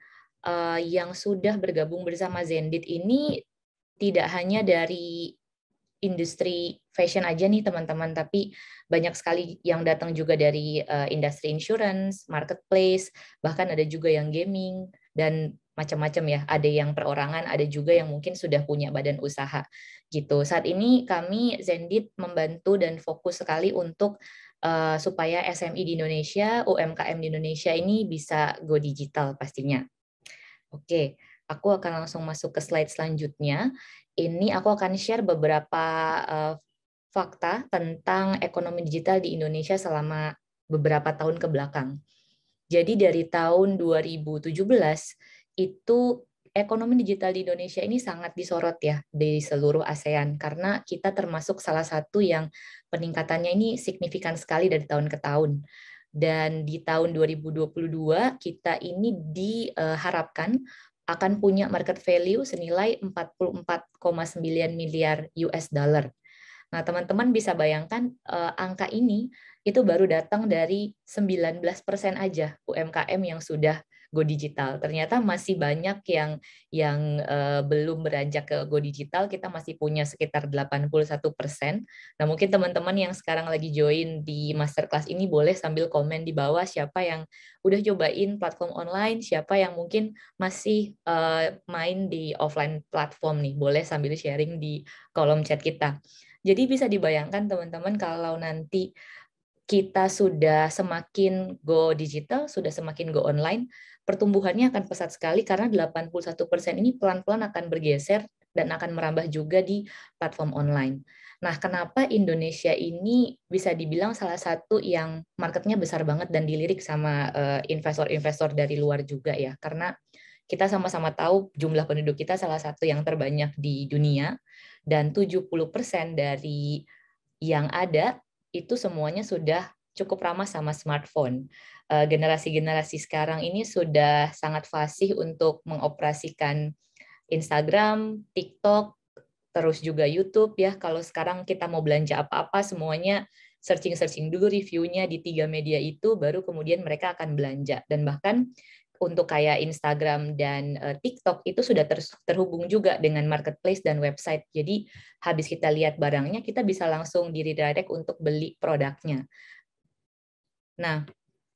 yang sudah bergabung bersama Zendit ini tidak hanya dari industri fashion aja nih teman-teman, tapi banyak sekali yang datang juga dari industri insurance, marketplace, bahkan ada juga yang gaming, dan macam-macam ya. Ada yang perorangan, ada juga yang mungkin sudah punya badan usaha gitu. Saat ini kami Zendit membantu dan fokus sekali untuk supaya SME di Indonesia, UMKM di Indonesia ini bisa go digital pastinya. Oke, aku akan langsung masuk ke slide selanjutnya. Ini aku akan share beberapa fakta tentang ekonomi digital di Indonesia selama beberapa tahun ke belakang. Jadi dari tahun 2017 itu ekonomi digital di Indonesia ini sangat disorot ya di seluruh ASEAN karena kita termasuk salah satu yang peningkatannya ini signifikan sekali dari tahun ke tahun. Dan di tahun 2022 kita ini diharapkan akan punya market value senilai 44,9 miliar US dollar. Nah, teman-teman bisa bayangkan angka ini itu baru datang dari 19% aja UMKM yang sudah go digital. Ternyata masih banyak yang belum beranjak ke go digital. Kita masih punya sekitar 81%. Nah, mungkin teman-teman yang sekarang lagi join di masterclass ini boleh sambil komen di bawah siapa yang udah cobain platform online, siapa yang mungkin masih main di offline platform nih. Boleh sambil sharing di kolom chat kita. Jadi bisa dibayangkan teman-teman kalau nanti kita sudah semakin go digital, sudah semakin go online, pertumbuhannya akan pesat sekali karena 81% ini pelan-pelan akan bergeser dan akan merambah juga di platform online. Nah, kenapa Indonesia ini bisa dibilang salah satu yang marketnya besar banget dan dilirik sama investor-investor dari luar juga ya? Karena kita sama-sama tahu jumlah penduduk kita salah satu yang terbanyak di dunia, dan 70% dari yang ada itu semuanya sudah cukup ramah sama smartphone. Generasi-generasi sekarang ini sudah sangat fasih untuk mengoperasikan Instagram, TikTok, terus juga YouTube ya. Kalau sekarang kita mau belanja apa-apa semuanya searching-searching dulu reviewnya di 3 media itu, baru kemudian mereka akan belanja. Dan bahkan untuk kayak Instagram dan TikTok itu sudah terhubung juga dengan marketplace dan website. Jadi habis kita lihat barangnya, kita bisa langsung di redirect untuk beli produknya. Nah,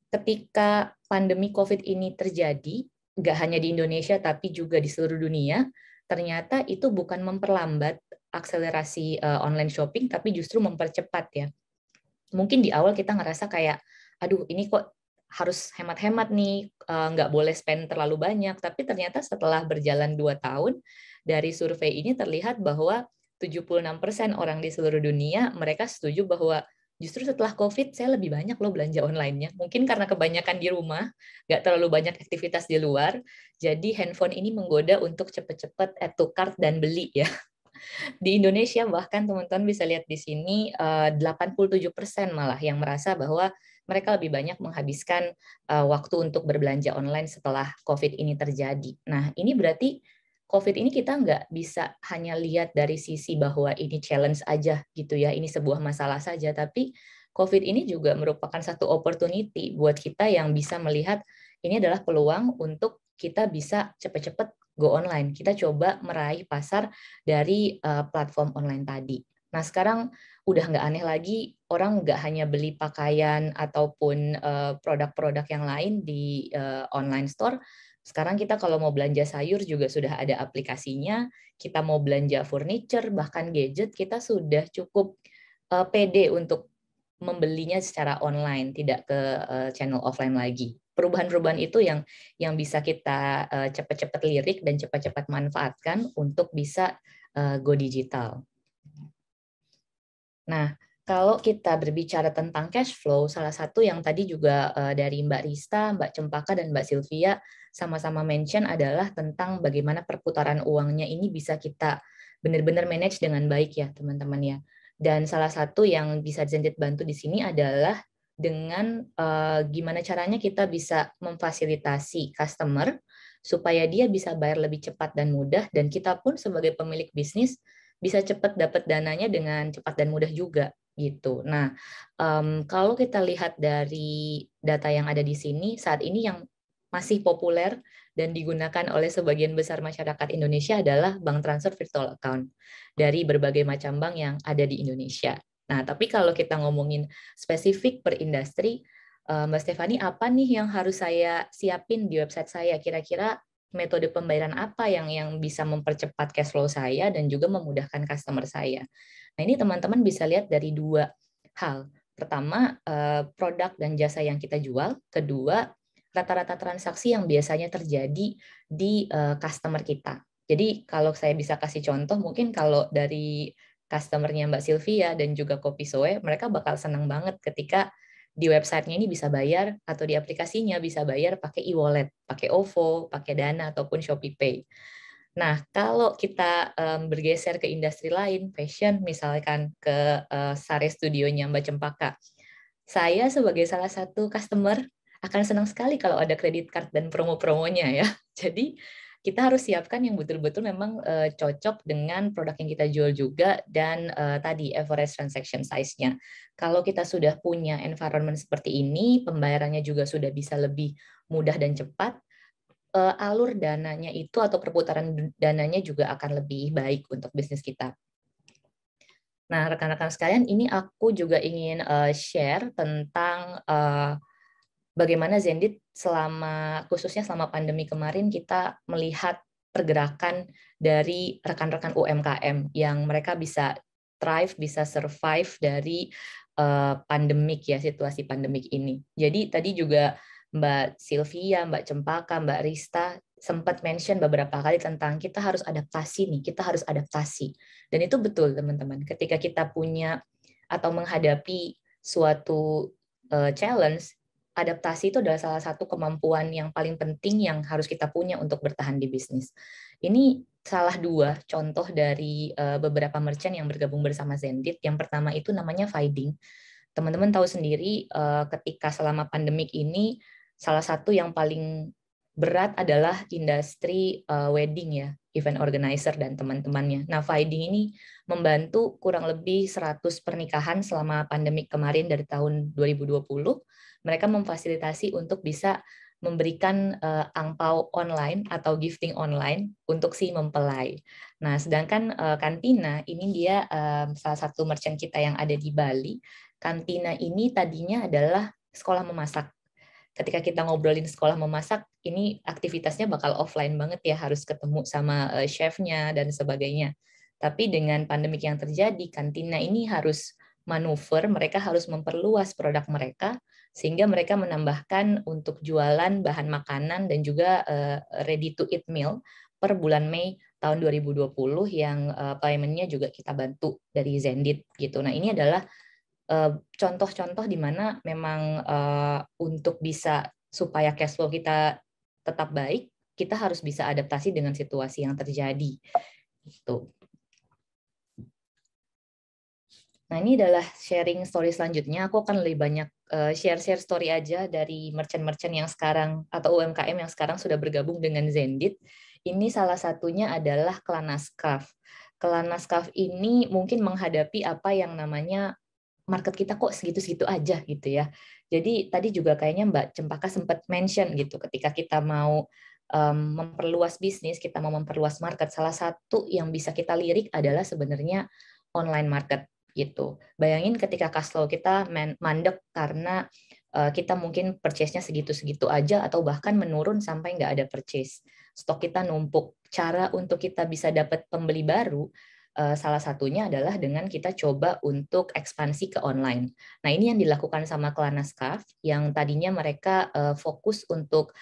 ketika pandemi COVID ini terjadi, nggak hanya di Indonesia tapi juga di seluruh dunia, ternyata itu bukan memperlambat akselerasi online shopping, tapi justru mempercepat ya. Mungkin di awal kita ngerasa kayak, aduh ini kok harus hemat-hemat nih, nggak boleh spend terlalu banyak. Tapi ternyata setelah berjalan 2 tahun, dari survei ini terlihat bahwa 76% orang di seluruh dunia, mereka setuju bahwa justru setelah COVID, saya lebih banyak loh belanja online-nya. Mungkin karena kebanyakan di rumah, nggak terlalu banyak aktivitas di luar, jadi handphone ini menggoda untuk cepet-cepet add to cart dan beli ya. Di Indonesia bahkan teman-teman bisa lihat di sini 87% malah yang merasa bahwa mereka lebih banyak menghabiskan waktu untuk berbelanja online setelah COVID ini terjadi. Nah, ini berarti COVID ini kita nggak bisa hanya lihat dari sisi bahwa ini challenge aja gitu ya, ini sebuah masalah saja, tapi COVID ini juga merupakan satu opportunity buat kita yang bisa melihat ini adalah peluang untuk kita bisa cepat-cepat go online. Kita coba meraih pasar dari platform online tadi. Nah, sekarang udah nggak aneh lagi, orang nggak hanya beli pakaian ataupun produk-produk yang lain di online store. Sekarang kita kalau mau belanja sayur juga sudah ada aplikasinya, kita mau belanja furniture, bahkan gadget, kita sudah cukup pede untuk membelinya secara online, tidak ke channel offline lagi. Perubahan-perubahan itu yang bisa kita cepat-cepat lirik dan cepat-cepat manfaatkan untuk bisa go digital. Nah, kalau kita berbicara tentang cash flow, salah satu yang tadi juga dari Mbak Rista, Mbak Cempaka, dan Mbak Sylvia sama-sama mention adalah tentang bagaimana perputaran uangnya ini bisa kita benar-benar manage dengan baik ya, teman-teman ya. Dan salah satu yang bisa Zentit bantu di sini adalah dengan gimana caranya kita bisa memfasilitasi customer supaya dia bisa bayar lebih cepat dan mudah, dan kita pun sebagai pemilik bisnis bisa cepat dapat dananya dengan cepat dan mudah juga gitu. Nah, kalau kita lihat dari data yang ada di sini, saat ini yang masih populer dan digunakan oleh sebagian besar masyarakat Indonesia adalah bank transfer virtual account dari berbagai macam bank yang ada di Indonesia. Nah, tapi kalau kita ngomongin spesifik per industri, Mbak Stefani, apa nih yang harus saya siapin di website saya? Kira-kira metode pembayaran apa yang bisa mempercepat cash flow saya dan juga memudahkan customer saya? Nah, ini teman-teman bisa lihat dari 2 hal. Pertama, produk dan jasa yang kita jual. Kedua, rata-rata transaksi yang biasanya terjadi di customer kita. Jadi kalau saya bisa kasih contoh, mungkin kalau dari customer-nya Mbak Sylvia dan juga Kopisoe, mereka bakal senang banget ketika di websitenya ini bisa bayar, atau di aplikasinya bisa bayar pakai e-wallet, pakai OVO, pakai Dana, ataupun ShopeePay. Nah, kalau kita bergeser ke industri lain, fashion, misalkan ke Sare Studionya Mbak Cempaka, saya sebagai salah satu customer akan senang sekali kalau ada credit card dan promo-promonya ya. Jadi kita harus siapkan yang betul-betul memang cocok dengan produk yang kita jual juga, dan tadi average transaction size-nya. Kalau kita sudah punya environment seperti ini, pembayarannya juga sudah bisa lebih mudah dan cepat, alur dananya itu atau perputaran dananya juga akan lebih baik untuk bisnis kita. Nah, rekan-rekan sekalian, ini aku juga ingin share tentang bagaimana Zendit khususnya selama pandemi kemarin kita melihat pergerakan dari rekan-rekan UMKM yang mereka bisa thrive, bisa survive dari pandemik ya, situasi pandemik ini. Jadi tadi juga Mbak Sylvia, Mbak Cempaka, Mbak Rista sempat mention beberapa kali tentang kita harus adaptasi nih, kita harus adaptasi. Dan itu betul teman-teman, ketika kita punya atau menghadapi suatu challenge, adaptasi itu adalah salah satu kemampuan yang paling penting yang harus kita punya untuk bertahan di bisnis. Ini salah dua contoh dari beberapa merchant yang bergabung bersama Zendit. Yang pertama itu namanya Fiding. Teman-teman tahu sendiri ketika selama pandemik ini, salah satu yang paling berat adalah industri wedding ya, event organizer dan teman-temannya. Nah, Fiding ini membantu kurang lebih 100 pernikahan selama pandemik kemarin dari tahun 2020. Mereka memfasilitasi untuk bisa memberikan angpau online atau gifting online untuk si mempelai. Nah, sedangkan Kantina ini dia salah satu merchant kita yang ada di Bali. Kantina ini tadinya adalah sekolah memasak. Ketika kita ngobrolin sekolah memasak, ini aktivitasnya bakal offline banget ya, harus ketemu sama chefnya dan sebagainya. Tapi dengan pandemik yang terjadi, Kantina ini harus manuver, mereka harus memperluas produk mereka, sehingga mereka menambahkan untuk jualan bahan makanan dan juga ready to eat meal per bulan Mei tahun 2020 yang payment-nya juga kita bantu dari Zendit gitu. Nah, ini adalah contoh-contoh di mana memang untuk bisa supaya cash flow kita tetap baik, kita harus bisa adaptasi dengan situasi yang terjadi. Gitu. Nah, ini adalah sharing story selanjutnya. Aku akan lebih banyak share-share story aja dari merchant-merchant yang sekarang atau UMKM yang sekarang sudah bergabung dengan Zendit. Ini salah satunya adalah Klanaskaf. Klanaskaf ini mungkin menghadapi apa yang namanya market kita kok segitu-segitu aja gitu ya. Jadi tadi juga kayaknya Mbak Cempaka sempat mention gitu, ketika kita mau memperluas bisnis, kita mau memperluas market, salah satu yang bisa kita lirik adalah sebenarnya online market gitu. Bayangin ketika cash flow kita mandek karena kita mungkin purchase-nya segitu-segitu aja atau bahkan menurun sampai nggak ada purchase. Stok kita numpuk. Cara untuk kita bisa dapat pembeli baru salah satunya adalah dengan kita coba untuk ekspansi ke online. Nah, ini yang dilakukan sama Klanaskaf yang tadinya mereka fokus untuk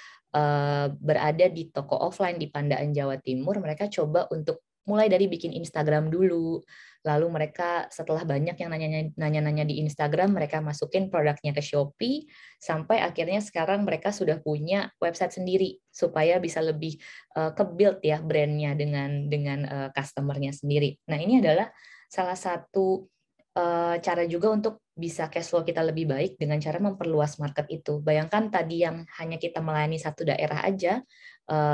berada di toko offline di Pandaan, Jawa Timur. Mereka coba untuk mulai dari bikin Instagram dulu. Lalu mereka setelah banyak yang nanya-nanya di Instagram, mereka masukin produknya ke Shopee, sampai akhirnya sekarang mereka sudah punya website sendiri supaya bisa lebih ke-build ya brand-nya dengan customer-nya sendiri. Nah, ini adalah salah satu cara juga untuk bisa cash flow kita lebih baik dengan cara memperluas market itu. Bayangkan tadi yang hanya kita melayani satu daerah aja,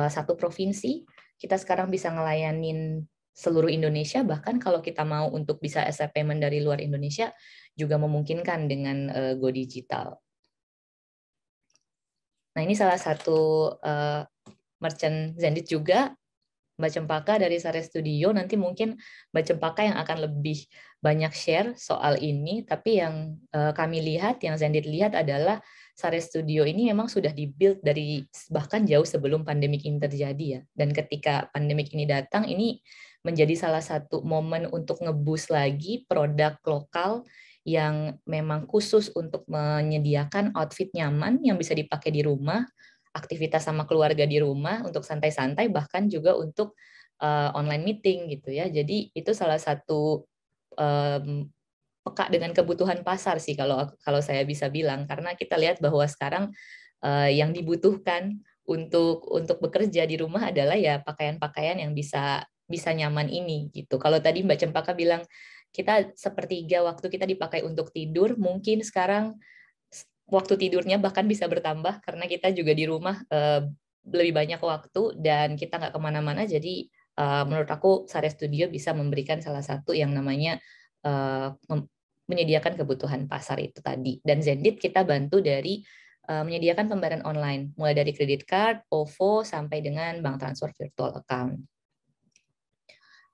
satu provinsi, kita sekarang bisa ngelayanin seluruh Indonesia, bahkan kalau kita mau untuk bisa accept payment dari luar Indonesia juga memungkinkan dengan Go Digital. Nah, ini salah satu merchant Zendit juga, Mbak Cempaka dari Sare Studio. Nanti mungkin Mbak Cempaka yang akan lebih banyak share soal ini, tapi yang kami lihat, yang Zendit lihat adalah Sare Studio ini memang sudah dibuild dari bahkan jauh sebelum pandemik ini terjadi ya. Dan ketika pandemik ini datang, ini menjadi salah satu momen untuk nge-boost lagi produk lokal yang memang khusus untuk menyediakan outfit nyaman yang bisa dipakai di rumah, aktivitas sama keluarga di rumah untuk santai-santai, bahkan juga untuk online meeting gitu ya. Jadi itu salah satu peka dengan kebutuhan pasar sih kalau saya bisa bilang, karena kita lihat bahwa sekarang yang dibutuhkan untuk bekerja di rumah adalah ya pakaian-pakaian yang bisa nyaman ini gitu. Kalau tadi Mbak Cempaka bilang kita sepertiga waktu kita dipakai untuk tidur, mungkin sekarang waktu tidurnya bahkan bisa bertambah karena kita juga di rumah lebih banyak waktu dan kita nggak kemana-mana. Jadi menurut aku Sare Studio bisa memberikan salah satu yang namanya menyediakan kebutuhan pasar itu tadi. Dan Zendit kita bantu dari menyediakan pembayaran online, mulai dari credit card, OVO, sampai dengan bank transfer virtual account.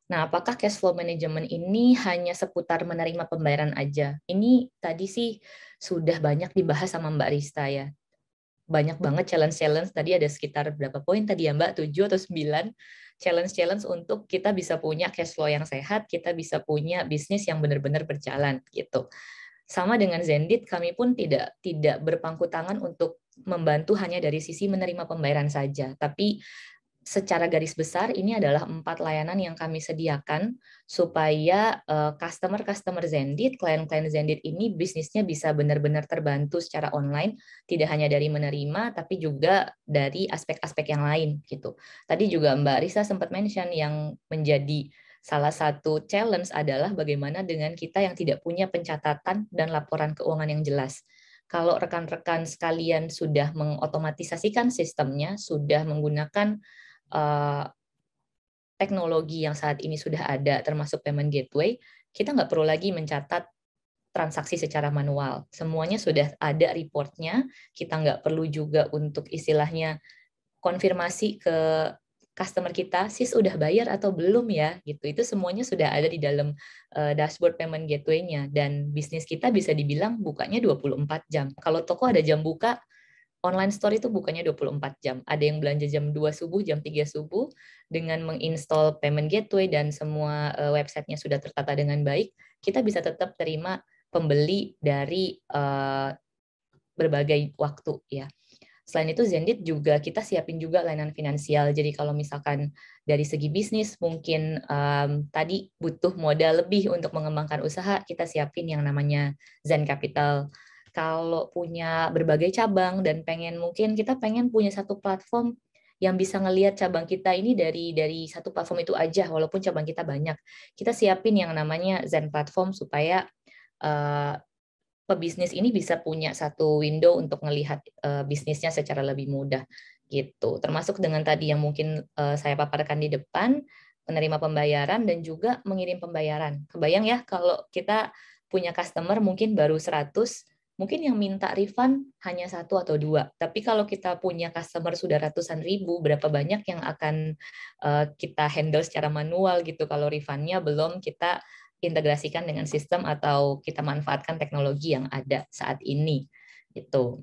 Nah, apakah cash flow management ini hanya seputar menerima pembayaran aja? Ini tadi sih sudah banyak dibahas sama Mbak Rista ya. Banyak banget challenge-challenge, tadi ada sekitar berapa poin tadi ya Mbak, 7 atau 9 challenge-challenge untuk kita bisa punya cash flow yang sehat, kita bisa punya bisnis yang benar-benar berjalan gitu. Sama dengan Zendit, kami pun tidak berpangku tangan untuk membantu hanya dari sisi menerima pembayaran saja, tapi secara garis besar ini adalah 4 layanan yang kami sediakan supaya customer Zendit, klien-klien Zendit ini bisnisnya bisa benar-benar terbantu secara online, tidak hanya dari menerima tapi juga dari aspek-aspek yang lain gitu. Tadi juga Mbak Risa sempat mention yang menjadi salah satu challenge adalah bagaimana dengan kita yang tidak punya pencatatan dan laporan keuangan yang jelas. Kalau rekan-rekan sekalian sudah mengotomatisasikan sistemnya, sudah menggunakan teknologi yang saat ini sudah ada, termasuk payment gateway, kita nggak perlu lagi mencatat transaksi secara manual. Semuanya sudah ada reportnya, kita nggak perlu juga untuk istilahnya konfirmasi ke customer kita, sis udah bayar atau belum ya, gitu. Itu semuanya sudah ada di dalam dashboard payment gateway-nya, dan bisnis kita bisa dibilang bukanya 24 jam. Kalau toko ada jam buka, online store itu bukannya 24 jam. Ada yang belanja jam 2 subuh, jam 3 subuh, dengan menginstall payment gateway dan semua websitenya sudah tertata dengan baik, kita bisa tetap terima pembeli dari berbagai waktu ya. Selain itu Zendit juga kita siapin juga layanan finansial. Jadi kalau misalkan dari segi bisnis mungkin tadi butuh modal lebih untuk mengembangkan usaha, kita siapin yang namanya Zen Capital. Kalau punya berbagai cabang dan mungkin kita pengen punya satu platform yang bisa ngelihat cabang kita ini dari satu platform itu aja, walaupun cabang kita banyak. Kita siapin yang namanya Zen Platform supaya pebisnis ini bisa punya satu window untuk melihat bisnisnya secara lebih mudah gitu. Termasuk dengan tadi yang mungkin saya paparkan di depan, menerima pembayaran dan juga mengirim pembayaran. Kebayang ya kalau kita punya customer mungkin baru 100, mungkin yang minta refund hanya 1 atau 2. Tapi kalau kita punya customer sudah ratusan ribu, berapa banyak yang akan kita handle secara manual gitu kalau refundnya belum kita integrasikan dengan sistem atau kita manfaatkan teknologi yang ada saat ini gitu.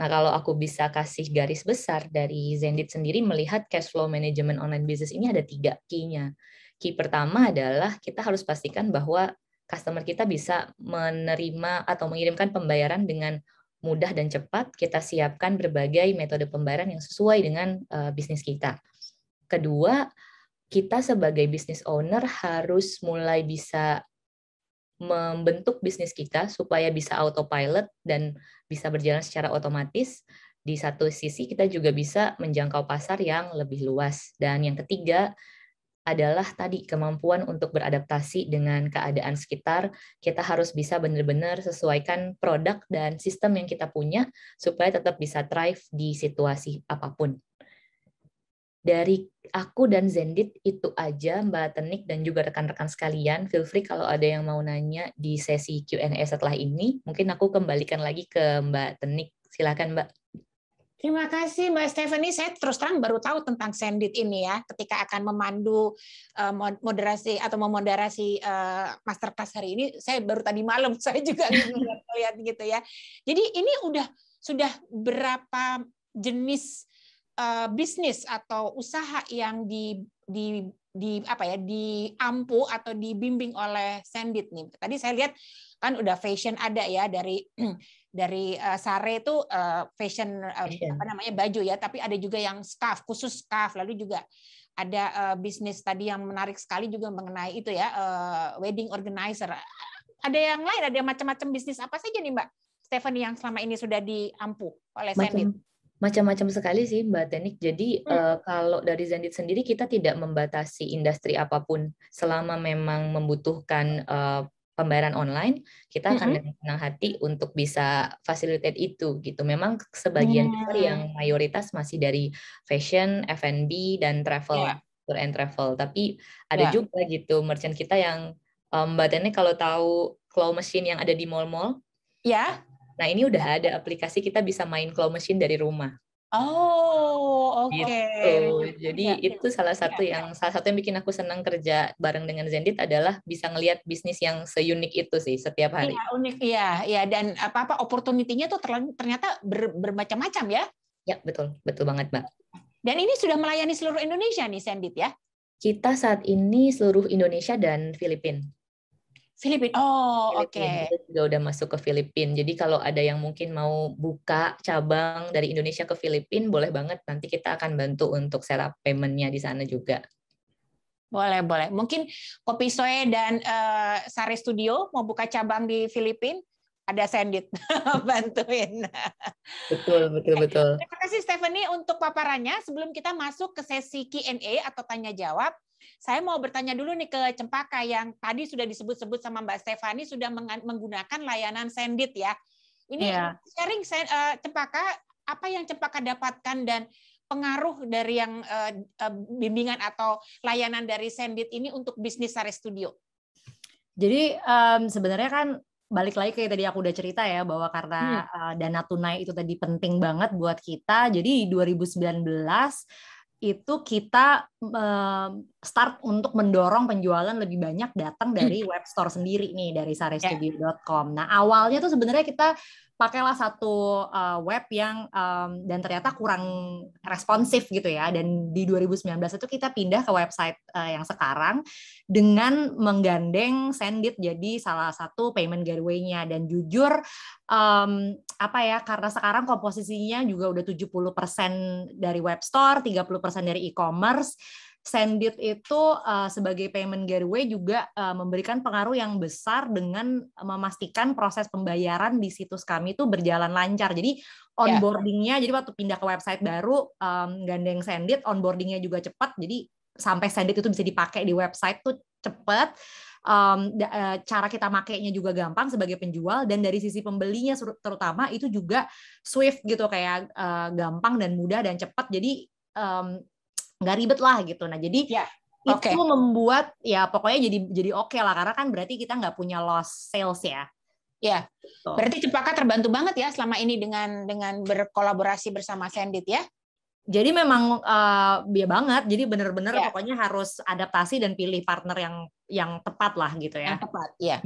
Nah, kalau aku bisa kasih garis besar dari Zendit sendiri melihat cash flow management online business ini ada 3 key-nya. Key pertama adalah kita harus pastikan bahwa customer kita bisa menerima atau mengirimkan pembayaran dengan mudah dan cepat. Kita siapkan berbagai metode pembayaran yang sesuai dengan bisnis kita. Kedua, kita sebagai business owner harus mulai bisa membentuk bisnis kita supaya bisa autopilot dan bisa berjalan secara otomatis. Di satu sisi kita juga bisa menjangkau pasar yang lebih luas. Dan yang ketiga adalah tadi kemampuan untuk beradaptasi dengan keadaan sekitar. Kita harus bisa benar-benar sesuaikan produk dan sistem yang kita punya supaya tetap bisa thrive di situasi apapun. Dari aku dan Zendit itu aja, Mbak Tenik dan juga rekan-rekan sekalian. Feel free kalau ada yang mau nanya di sesi Q&A setelah ini. Mungkin aku kembalikan lagi ke Mbak Tenik. Silakan Mbak. Terima kasih Mbak Stephanie. Saya terus terang baru tahu tentang Zendit ini ya, ketika akan memandu moderasi atau memoderasi masterclass hari ini. Saya baru tadi malam saya juga lihat gitu ya. Jadi ini sudah berapa jenis bisnis atau usaha yang diampu atau dibimbing oleh Zendit nih. Tadi saya lihat kan udah fashion ada ya, dari Sare itu fashion baju ya, tapi ada juga yang scarf, khusus scarf, lalu juga ada bisnis tadi yang menarik sekali juga mengenai itu ya, wedding organizer. Ada yang lain, ada macam-macam bisnis apa saja nih Mbak Stephanie yang selama ini sudah diampu oleh Zendit? Macam-macam sekali sih Mbak Tenik. Jadi kalau dari Zendit sendiri kita tidak membatasi industri apapun selama memang membutuhkan pembayaran online, kita akan dengan senang hati untuk bisa facilitate itu gitu. Memang sebagian besar yang mayoritas masih dari fashion, F&B dan travel, tour and travel. Tapi ada juga gitu merchant kita yang Mbak Tenik kalau tahu claw machine yang ada di mall-mall. Ya. Nah, ini udah ada aplikasi kita bisa main claw machine dari rumah. Oh, oke. Gitu. Jadi Ya. itu salah satu yang bikin aku senang kerja bareng dengan Zendit adalah bisa ngelihat bisnis yang seunik itu sih setiap hari. Iya, unik. Iya, dan apa opportunity-nya tuh ternyata bermacam-macam ya. Ya, betul banget, Mbak. Dan ini sudah melayani seluruh Indonesia nih, Zendit ya? Kita saat ini seluruh Indonesia dan Filipina. Oke. Kita juga udah masuk ke Filipina. Jadi kalau ada yang mungkin mau buka cabang dari Indonesia ke Filipina, boleh banget. Nanti kita akan bantu untuk setup payment-nya di sana juga. Boleh. Mungkin Kopi Soe dan Sare Studio mau buka cabang di Filipina, ada Zendit bantuin. Betul. Terima kasih Stephanie untuk paparannya. Sebelum kita masuk ke sesi Q&A atau tanya jawab, saya mau bertanya dulu nih ke Cempaka yang tadi sudah disebut-sebut sama Mbak Stephanie sudah menggunakan layanan Zendit ya. Ini sharing Cempaka, apa yang Cempaka dapatkan dan pengaruh dari yang bimbingan atau layanan dari Zendit ini untuk bisnis Sare Studio? Jadi sebenarnya kan balik lagi kayak tadi aku udah cerita ya bahwa karena dana tunai itu tadi penting banget buat kita. Jadi di 2019 itu kita start untuk mendorong penjualan lebih banyak datang dari web store sendiri nih, dari sarestudio.com. Nah, awalnya tuh sebenarnya kita pakailah satu web yang dan ternyata kurang responsif gitu ya. Dan di 2019 itu kita pindah ke website yang sekarang dengan menggandeng Zendit jadi salah satu payment gateway-nya. Dan jujur karena sekarang komposisinya juga udah 70% dari web store, 30% dari e-commerce. Zendit itu sebagai payment gateway juga memberikan pengaruh yang besar dengan memastikan proses pembayaran di situs kami itu berjalan lancar. Jadi onboardingnya, jadi waktu pindah ke website baru gandeng Zendit, onboardingnya juga cepat. Jadi sampai Zendit itu bisa dipakai di website tuh cepat. Cara kita makainya juga gampang sebagai penjual, dan dari sisi pembelinya terutama itu juga swift gitu, kayak gampang dan mudah dan cepat. Jadi nggak ribet lah gitu. Nah jadi itu membuat ya pokoknya jadi oke lah, karena kan berarti kita nggak punya loss sales ya. Ya, berarti Cempaka terbantu banget ya selama ini dengan berkolaborasi bersama Zendit ya. Jadi memang ya banget. Jadi benar-benar pokoknya harus adaptasi dan pilih partner yang tepat lah gitu ya. Yang tepat, ya.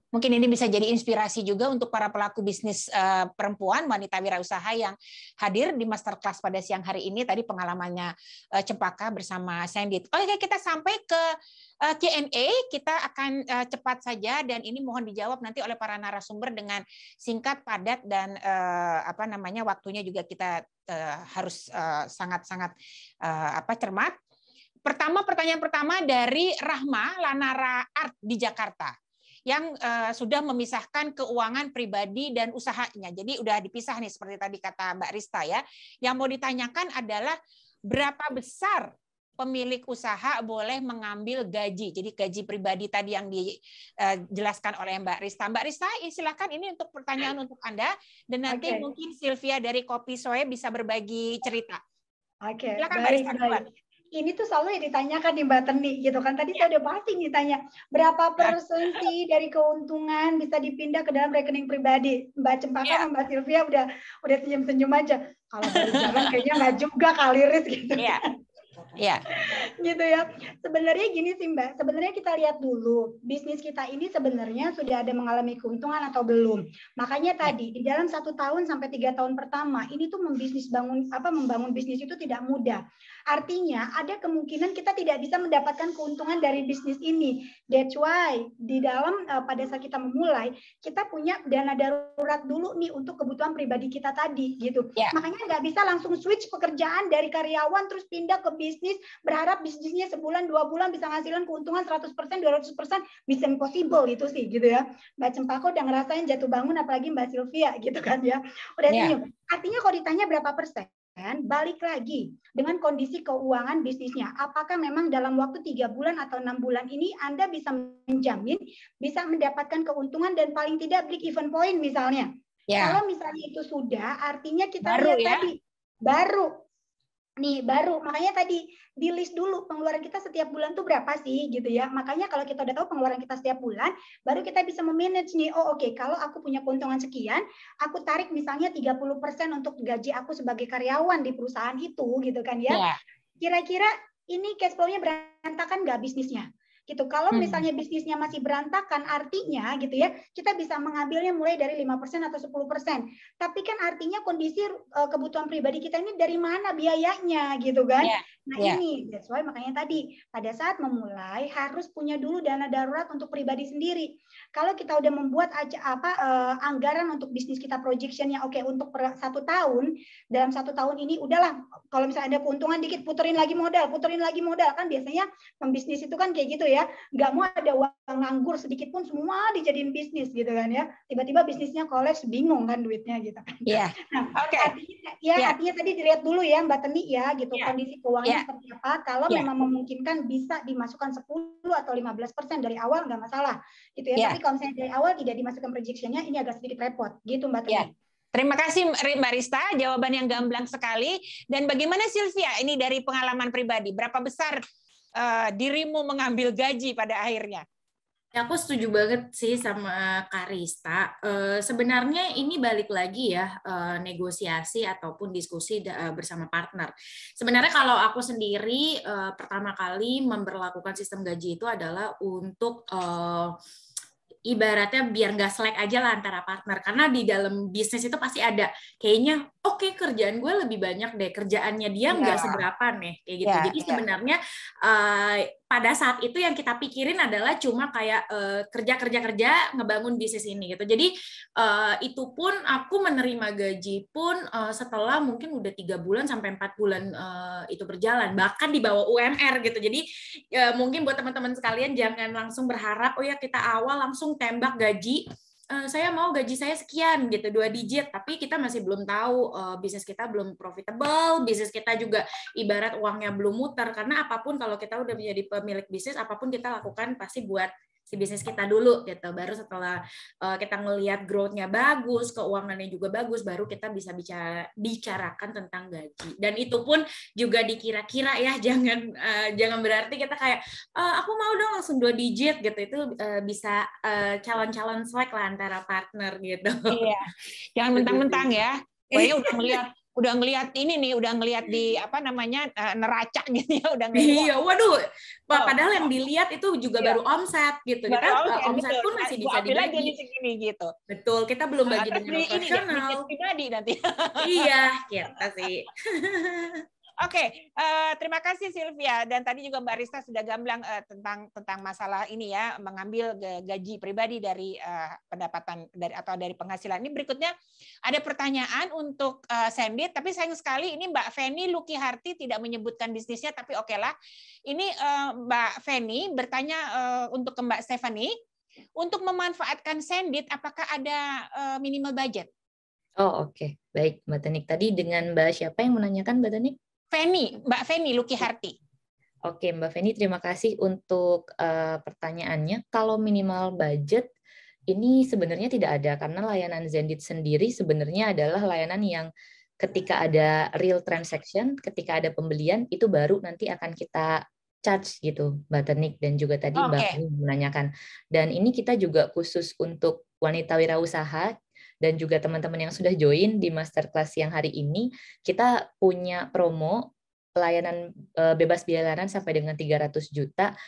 Mungkin ini bisa jadi inspirasi juga untuk para pelaku bisnis perempuan, wanita wirausaha yang hadir di masterclass pada siang hari ini. Tadi pengalamannya Cempaka bersama Zendit. Oke, kita sampai ke Q&A. Kita akan cepat saja, dan ini mohon dijawab nanti oleh para narasumber dengan singkat, padat, dan waktunya juga kita harus sangat-sangat cermat. Pertanyaan pertama dari Rahma Lanara Art di Jakarta yang sudah memisahkan keuangan pribadi dan usahanya. Jadi udah dipisah nih seperti tadi kata Mbak Rista ya. Yang mau ditanyakan adalah berapa besar pemilik usaha boleh mengambil gaji. Jadi gaji pribadi tadi yang dijelaskan oleh Mbak Rista. Mbak Rista, silakan, ini untuk pertanyaan untuk Anda, dan nanti mungkin Sylvia dari Kopi Soe bisa berbagi cerita. Silakan Mbak Rista. Ini tuh selalu yang ditanyakan di Mbak Teni gitu kan. Tadi saya udah pasti ditanya berapa persen sih dari keuntungan bisa dipindah ke dalam rekening pribadi. Mbak Cempaka sama Mbak Sylvia udah senyum-senyum aja. Kalau dari jalan kayaknya nggak juga kali, Riz gitu. Iya. Gitu ya. Sebenarnya gini sih Mbak, sebenarnya kita lihat dulu bisnis kita ini sebenarnya sudah ada mengalami keuntungan atau belum. Makanya tadi di dalam 1 tahun sampai 3 tahun pertama ini tuh membangun bisnis itu tidak mudah. Artinya ada kemungkinan kita tidak bisa mendapatkan keuntungan dari bisnis ini. That's why di dalam pada saat kita memulai, kita punya dana darurat dulu nih untuk kebutuhan pribadi kita tadi gitu. Makanya nggak bisa langsung switch pekerjaan dari karyawan terus pindah ke bisnis, berharap bisnisnya sebulan 2 bulan bisa ngasihin keuntungan 100%, 200%, bisa impossible itu sih gitu ya. Mbak Cempaka udah ngerasain jatuh bangun, apalagi Mbak Sylvia gitu kan ya. Udah senyum. Artinya kalau ditanya berapa persen, balik lagi dengan kondisi keuangan bisnisnya. Apakah memang dalam waktu 3 bulan atau 6 bulan ini Anda bisa menjamin bisa mendapatkan keuntungan dan paling tidak break even point misalnya. Kalau misalnya itu sudah, artinya kita lihat tadi baru. Nih baru, makanya tadi di list dulu pengeluaran kita setiap bulan tuh berapa sih gitu ya. Makanya kalau kita udah tahu pengeluaran kita setiap bulan, baru kita bisa memanage nih, oh oke, kalau aku punya keuntungan sekian, aku tarik misalnya 30% untuk gaji aku sebagai karyawan di perusahaan itu gitu kan ya. Kira-kira ini cash flow-nya berantakan nggak bisnisnya? Gitu. Kalau misalnya bisnisnya masih berantakan, artinya gitu ya, kita bisa mengambilnya mulai dari 5% atau 10%. Tapi kan artinya kondisi kebutuhan pribadi kita ini dari mana biayanya gitu kan. Ini that's why makanya tadi pada saat memulai harus punya dulu dana darurat untuk pribadi sendiri. Kalau kita udah membuat anggaran untuk bisnis kita projection-nya oke, untuk per 1 tahun, dalam 1 tahun ini udahlah, kalau misalnya ada keuntungan dikit puterin lagi modal kan biasanya pembisnis itu kan kayak gitu ya. Nggak mau ada uang nganggur sedikit pun, semua dijadiin bisnis gitu kan ya. Tiba-tiba bisnisnya kolaps, bingung kan duitnya gitu kan. Nah, artinya tadi dilihat dulu ya Mbak Teni ya gitu, kondisi keuangannya seperti apa. Kalau memang memungkinkan bisa dimasukkan 10 atau 15% dari awal nggak masalah gitu ya. Tapi kalau misalnya dari awal tidak dimasukkan projection-nya, ini agak sedikit repot gitu Mbak Teni. Terima kasih Mbak Rista, jawaban yang gamblang sekali. Dan bagaimana Sylvia, ini dari pengalaman pribadi, berapa besar dirimu mengambil gaji pada akhirnya? Ya, aku setuju banget sih sama Kak Rista. Sebenarnya ini balik lagi ya, negosiasi ataupun diskusi bersama partner. Sebenarnya kalau aku sendiri pertama kali memberlakukan sistem gaji itu adalah untuk ibaratnya biar nggak slack aja lah antara partner, karena di dalam bisnis itu pasti ada kayaknya oke, kerjaan gue lebih banyak deh, kerjaannya dia nggak seberapa nih kayak gitu. Jadi sebenarnya pada saat itu yang kita pikirin adalah cuma kayak kerja ngebangun bisnis ini gitu. Jadi itu pun aku menerima gaji pun setelah mungkin udah 3 bulan sampai 4 bulan itu berjalan, bahkan di bawah UMR gitu. Jadi mungkin buat teman-teman sekalian jangan langsung berharap oh ya kita awal langsung tembak gaji, saya mau gaji saya sekian gitu, 2 digit, tapi kita masih belum tahu, bisnis kita belum profitable, bisnis kita juga ibarat uangnya belum muter, karena apapun kalau kita udah menjadi pemilik bisnis, apapun kita lakukan pasti buat si bisnis kita dulu gitu. Baru setelah kita ngelihat growth-nya bagus, keuangannya juga bagus, baru kita bisa bicarakan tentang gaji. Dan itu pun juga dikira-kira ya, jangan berarti kita kayak aku mau dong langsung 2 digit gitu. Itu bisa calon-calon slack lah antara partner gitu. Iya. Jangan mentang-mentang ya. Pokoknya udah ngelihat ini nih, udah ngelihat di neraca gitu ya, udah ngelihat. Iya, waduh. Padahal yang dilihat itu juga baru omset gitu. Kita omset pun masih bisa dibagi segini gitu. Betul, kita belum bagi dengan operasional. Pribadi nanti. Iya, kita sih. Oke, terima kasih Sylvia, dan tadi juga Mbak Rista sudah gamblang tentang masalah ini ya, mengambil gaji pribadi dari pendapatan dari penghasilan. Ini berikutnya ada pertanyaan untuk Sandit, tapi sayang sekali ini Mbak Feni Lukiharti tidak menyebutkan bisnisnya, tapi oke lah. Ini Mbak Feni bertanya untuk ke Mbak Stephanie, untuk memanfaatkan Sandit apakah ada minimal budget? Oh oke. Baik Mbak Tenik. Tadi dengan Mbak siapa yang menanyakan Mbak Tenik? Mbak Feni Lukiharti. Oke, Mbak Feni, terima kasih untuk pertanyaannya. Kalau minimal budget, ini sebenarnya tidak ada, karena layanan Zendit sendiri sebenarnya adalah layanan yang ketika ada real transaction, ketika ada pembelian, itu baru nanti akan kita charge gitu, Mbak Tenik, dan juga tadi Mbak Feni menanyakan. Dan ini kita juga khusus untuk wanita wirausaha, dan juga teman-teman yang sudah join di masterclass yang hari ini, kita punya promo pelayanan bebas biaya layanan sampai dengan 300 juta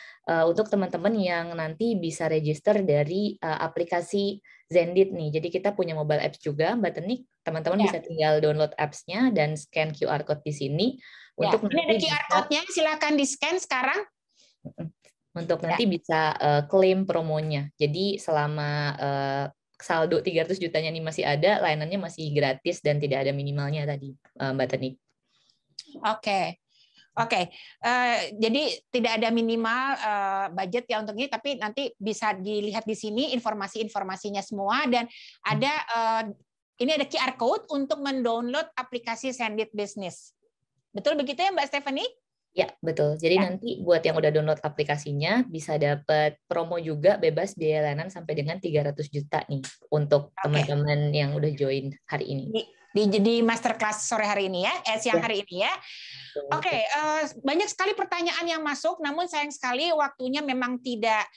untuk teman-teman yang nanti bisa register dari aplikasi Zendit nih. Jadi kita punya mobile apps juga, Mbak Tenik. Teman-teman bisa tinggal download apps-nya dan scan QR code di sini. Untuk ini ada QR code-nya, silakan di-scan sekarang. Untuk nanti bisa klaim promonya. Jadi selama saldo 300 jutanya ini masih ada, layanannya masih gratis dan tidak ada minimalnya tadi, Mbak Tenik. Oke. Jadi tidak ada minimal budget ya untuk ini, tapi nanti bisa dilihat di sini informasinya semua, dan ada ini ada QR code untuk mendownload aplikasi Sendit Business. Betul begitu ya Mbak Stephanie? Ya, betul. Jadi nanti buat yang udah download aplikasinya bisa dapat promo juga bebas biaya layanan sampai dengan 300 juta nih untuk teman-teman yang udah join hari ini. Di masterclass sore hari ini ya, siang hari ini ya. Oke, banyak sekali pertanyaan yang masuk, namun sayang sekali waktunya memang tidak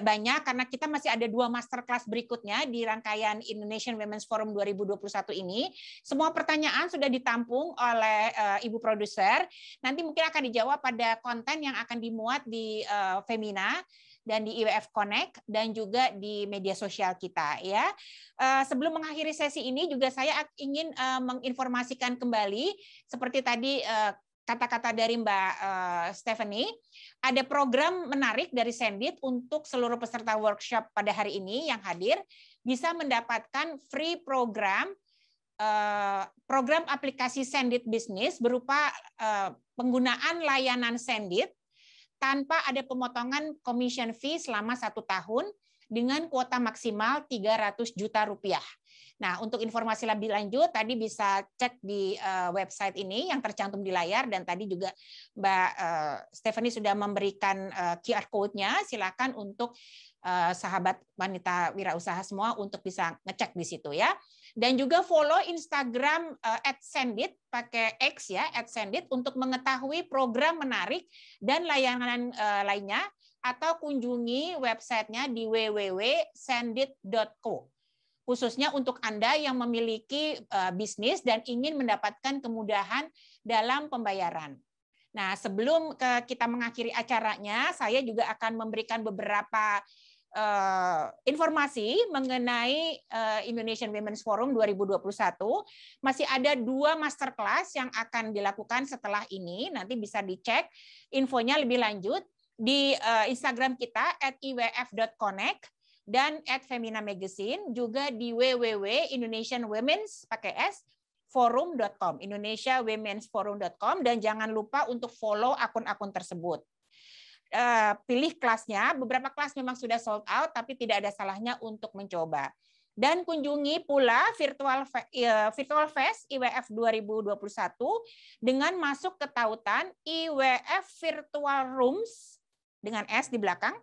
banyak karena kita masih ada 2 masterclass berikutnya di rangkaian Indonesian Women's Forum 2021 ini. Semua pertanyaan sudah ditampung oleh Ibu Produser. Nanti mungkin akan dijawab pada konten yang akan dimuat di Femina dan di IWF Connect dan juga di media sosial kita ya. Sebelum mengakhiri sesi ini juga saya ingin menginformasikan kembali seperti tadi kata-kata dari Mbak Stephanie, ada program menarik dari Sendit untuk seluruh peserta workshop pada hari ini yang hadir bisa mendapatkan free program aplikasi Sendit Business berupa penggunaan layanan Sendit tanpa ada pemotongan commission fee selama 1 tahun dengan kuota maksimal 300 juta rupiah. Nah, untuk informasi lebih lanjut tadi bisa cek di website ini yang tercantum di layar dan tadi juga Mbak Stephanie sudah memberikan QR code-nya. Silakan untuk sahabat wanita wirausaha semua untuk bisa ngecek di situ ya. Dan juga follow Instagram @sendit pakai X ya @sendit untuk mengetahui program menarik dan layanan lainnya atau kunjungi websitenya di www.sendit.co. Khususnya untuk Anda yang memiliki bisnis dan ingin mendapatkan kemudahan dalam pembayaran. Nah, sebelum kita mengakhiri acaranya, saya juga akan memberikan beberapa informasi mengenai Indonesian Women's Forum 2021. Masih ada 2 masterclass yang akan dilakukan setelah ini. Nanti bisa dicek infonya lebih lanjut di Instagram kita @iwf.connect dan @Femina Magazine, juga di www.indonesianwomens.forum.com, indonesiawomensforum.com, dan jangan lupa untuk follow akun-akun tersebut. Pilih kelasnya, beberapa kelas memang sudah sold out, tapi tidak ada salahnya untuk mencoba. Dan kunjungi pula Virtual Fest IWF 2021 dengan masuk ke tautan IWF Virtual Rooms dengan S di belakang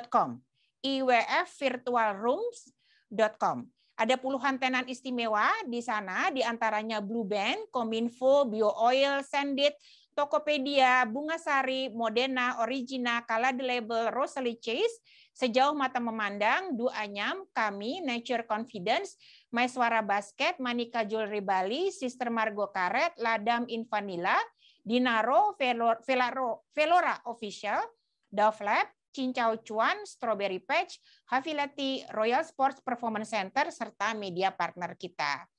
.com. iwfvirtualrooms.com. Ada puluhan tenan istimewa di sana, di antaranya Blue Band, Kominfo, Bio Oil, Sendit, Tokopedia, Bunga Sari, Modena, Origina, Kala The Label, Rosalie Chase, Sejauh Mata Memandang, Du Anyam, Kami, Nature Confidence, Maiswara Basket, Manika Jewelry Bali, Sister Margo Karet, Ladam Invanilla, Dinaro, Velora Official, Dove Lab, Cincau Cuan, Strawberry Patch, Havilati, Royal Sports Performance Center, serta media partner kita.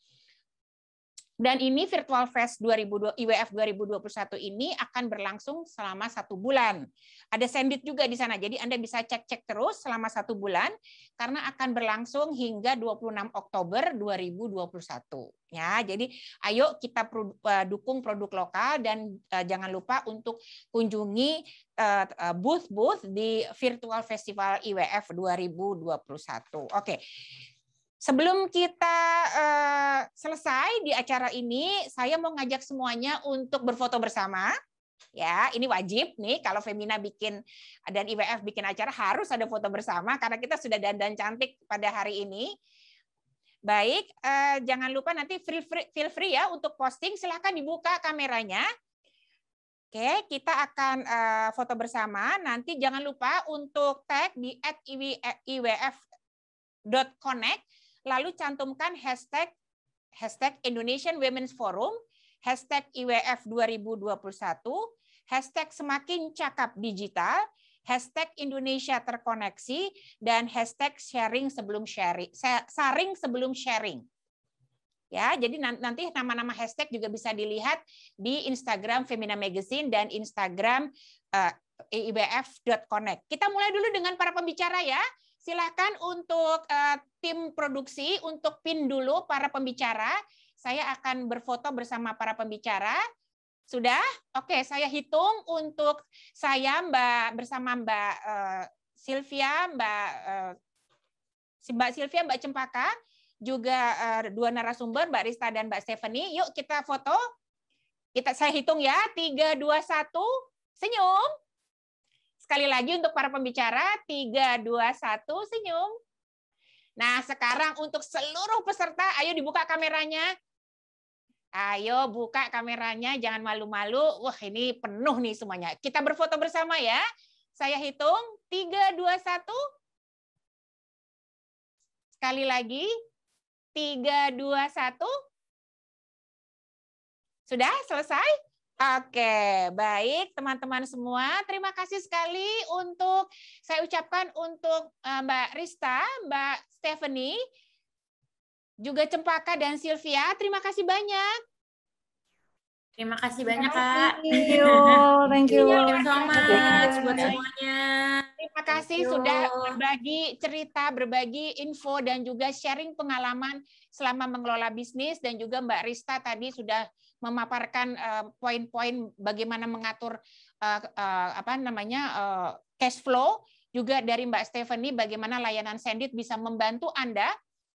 Dan ini Virtual Fest IWF 2021 ini akan berlangsung selama 1 bulan. Ada Sendit juga di sana, jadi Anda bisa cek-cek terus selama 1 bulan, karena akan berlangsung hingga 26 Oktober 2021. Ya, jadi ayo kita dukung produk lokal dan jangan lupa untuk kunjungi booth-booth di Virtual Festival IWF 2021. Oke. Sebelum kita selesai di acara ini, saya mau ngajak semuanya untuk berfoto bersama. Ya, ini wajib nih kalau Femina bikin dan IWF bikin acara harus ada foto bersama karena kita sudah dandan cantik pada hari ini. Baik, jangan lupa nanti feel free ya untuk posting. Silahkan dibuka kameranya. Oke, kita akan foto bersama. Nanti jangan lupa untuk tag di @iwf.connect. Lalu cantumkan hashtag Indonesian Women's Forum, hashtag IWF 2021, hashtag Semakin Cakap Digital, hashtag Indonesia Terkoneksi, dan hashtag saring sebelum sharing. Ya, jadi nanti nama-nama hashtag juga bisa dilihat di Instagram Femina Magazine dan Instagram iwf.connect. Kita mulai dulu dengan para pembicara ya. Silakan untuk tim produksi untuk pin dulu para pembicara. Saya akan berfoto bersama para pembicara. Sudah? Oke, saya hitung untuk saya bersama Mbak Sylvia, Mbak Cempaka, juga 2 narasumber, Mbak Rista dan Mbak Stephanie. Yuk kita foto. Saya hitung ya, 3, 2, 1, senyum. Sekali lagi untuk para pembicara, 3, 2, 1, senyum. Nah, sekarang untuk seluruh peserta, ayo dibuka kameranya. Ayo buka kameranya, jangan malu-malu. Wah, ini penuh nih semuanya. Kita berfoto bersama ya. Saya hitung 3, 2, 1. Sekali lagi. 3, 2, 1. Sudah selesai? Oke, baik teman-teman semua. Terima kasih sekali untuk saya ucapkan untuk Mbak Rista, Mbak Stephanie, juga Cempaka dan Sylvia. Terima kasih banyak. Terima kasih banyak, Kak. Thank you. Thank you. Thank you so much buat semuanya. Terima kasih sudah berbagi cerita, berbagi info, dan juga sharing pengalaman selama mengelola bisnis. Dan juga Mbak Rista tadi sudah memaparkan poin-poin bagaimana mengatur cash flow. Juga dari Mbak Stephanie bagaimana layanan Sendit bisa membantu Anda,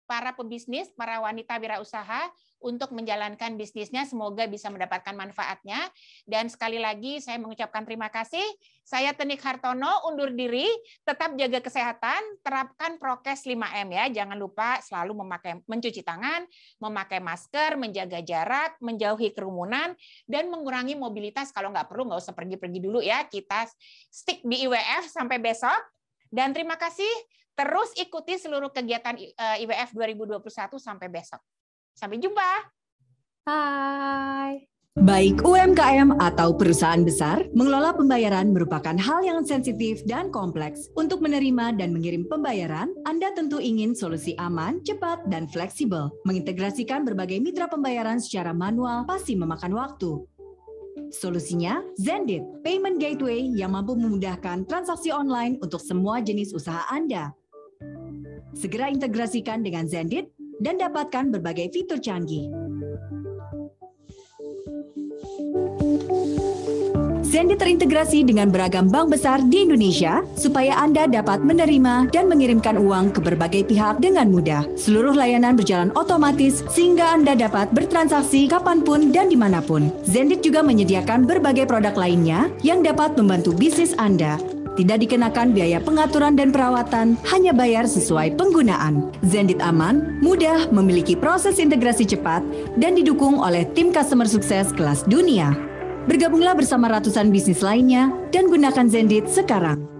para pebisnis, para wanita wirausaha untuk menjalankan bisnisnya. Semoga bisa mendapatkan manfaatnya. Dan sekali lagi saya mengucapkan terima kasih. Saya Tenik Hartono undur diri. Tetap jaga kesehatan, terapkan prokes 5M ya. Jangan lupa selalu mencuci tangan, memakai masker, menjaga jarak, menjauhi kerumunan, dan mengurangi mobilitas. Kalau nggak perlu nggak usah pergi-pergi dulu ya. Kita stick di IWF sampai besok. Dan terima kasih. Terus ikuti seluruh kegiatan IWF 2021 sampai besok. Sampai jumpa. Bye. Baik UMKM atau perusahaan besar, mengelola pembayaran merupakan hal yang sensitif dan kompleks. Untuk menerima dan mengirim pembayaran, Anda tentu ingin solusi aman, cepat, dan fleksibel. Mengintegrasikan berbagai mitra pembayaran secara manual pasti memakan waktu. Solusinya, Zendit, payment gateway yang mampu memudahkan transaksi online untuk semua jenis usaha Anda. Segera integrasikan dengan Zendit dan dapatkan berbagai fitur canggih. Zendit terintegrasi dengan beragam bank besar di Indonesia supaya Anda dapat menerima dan mengirimkan uang ke berbagai pihak dengan mudah. Seluruh layanan berjalan otomatis sehingga Anda dapat bertransaksi kapanpun dan dimanapun. Zendit juga menyediakan berbagai produk lainnya yang dapat membantu bisnis Anda. Tidak dikenakan biaya pengaturan dan perawatan, hanya bayar sesuai penggunaan. Zendit aman, mudah, memiliki proses integrasi cepat, dan didukung oleh tim customer sukses kelas dunia. Bergabunglah bersama ratusan bisnis lainnya dan gunakan Zendit sekarang.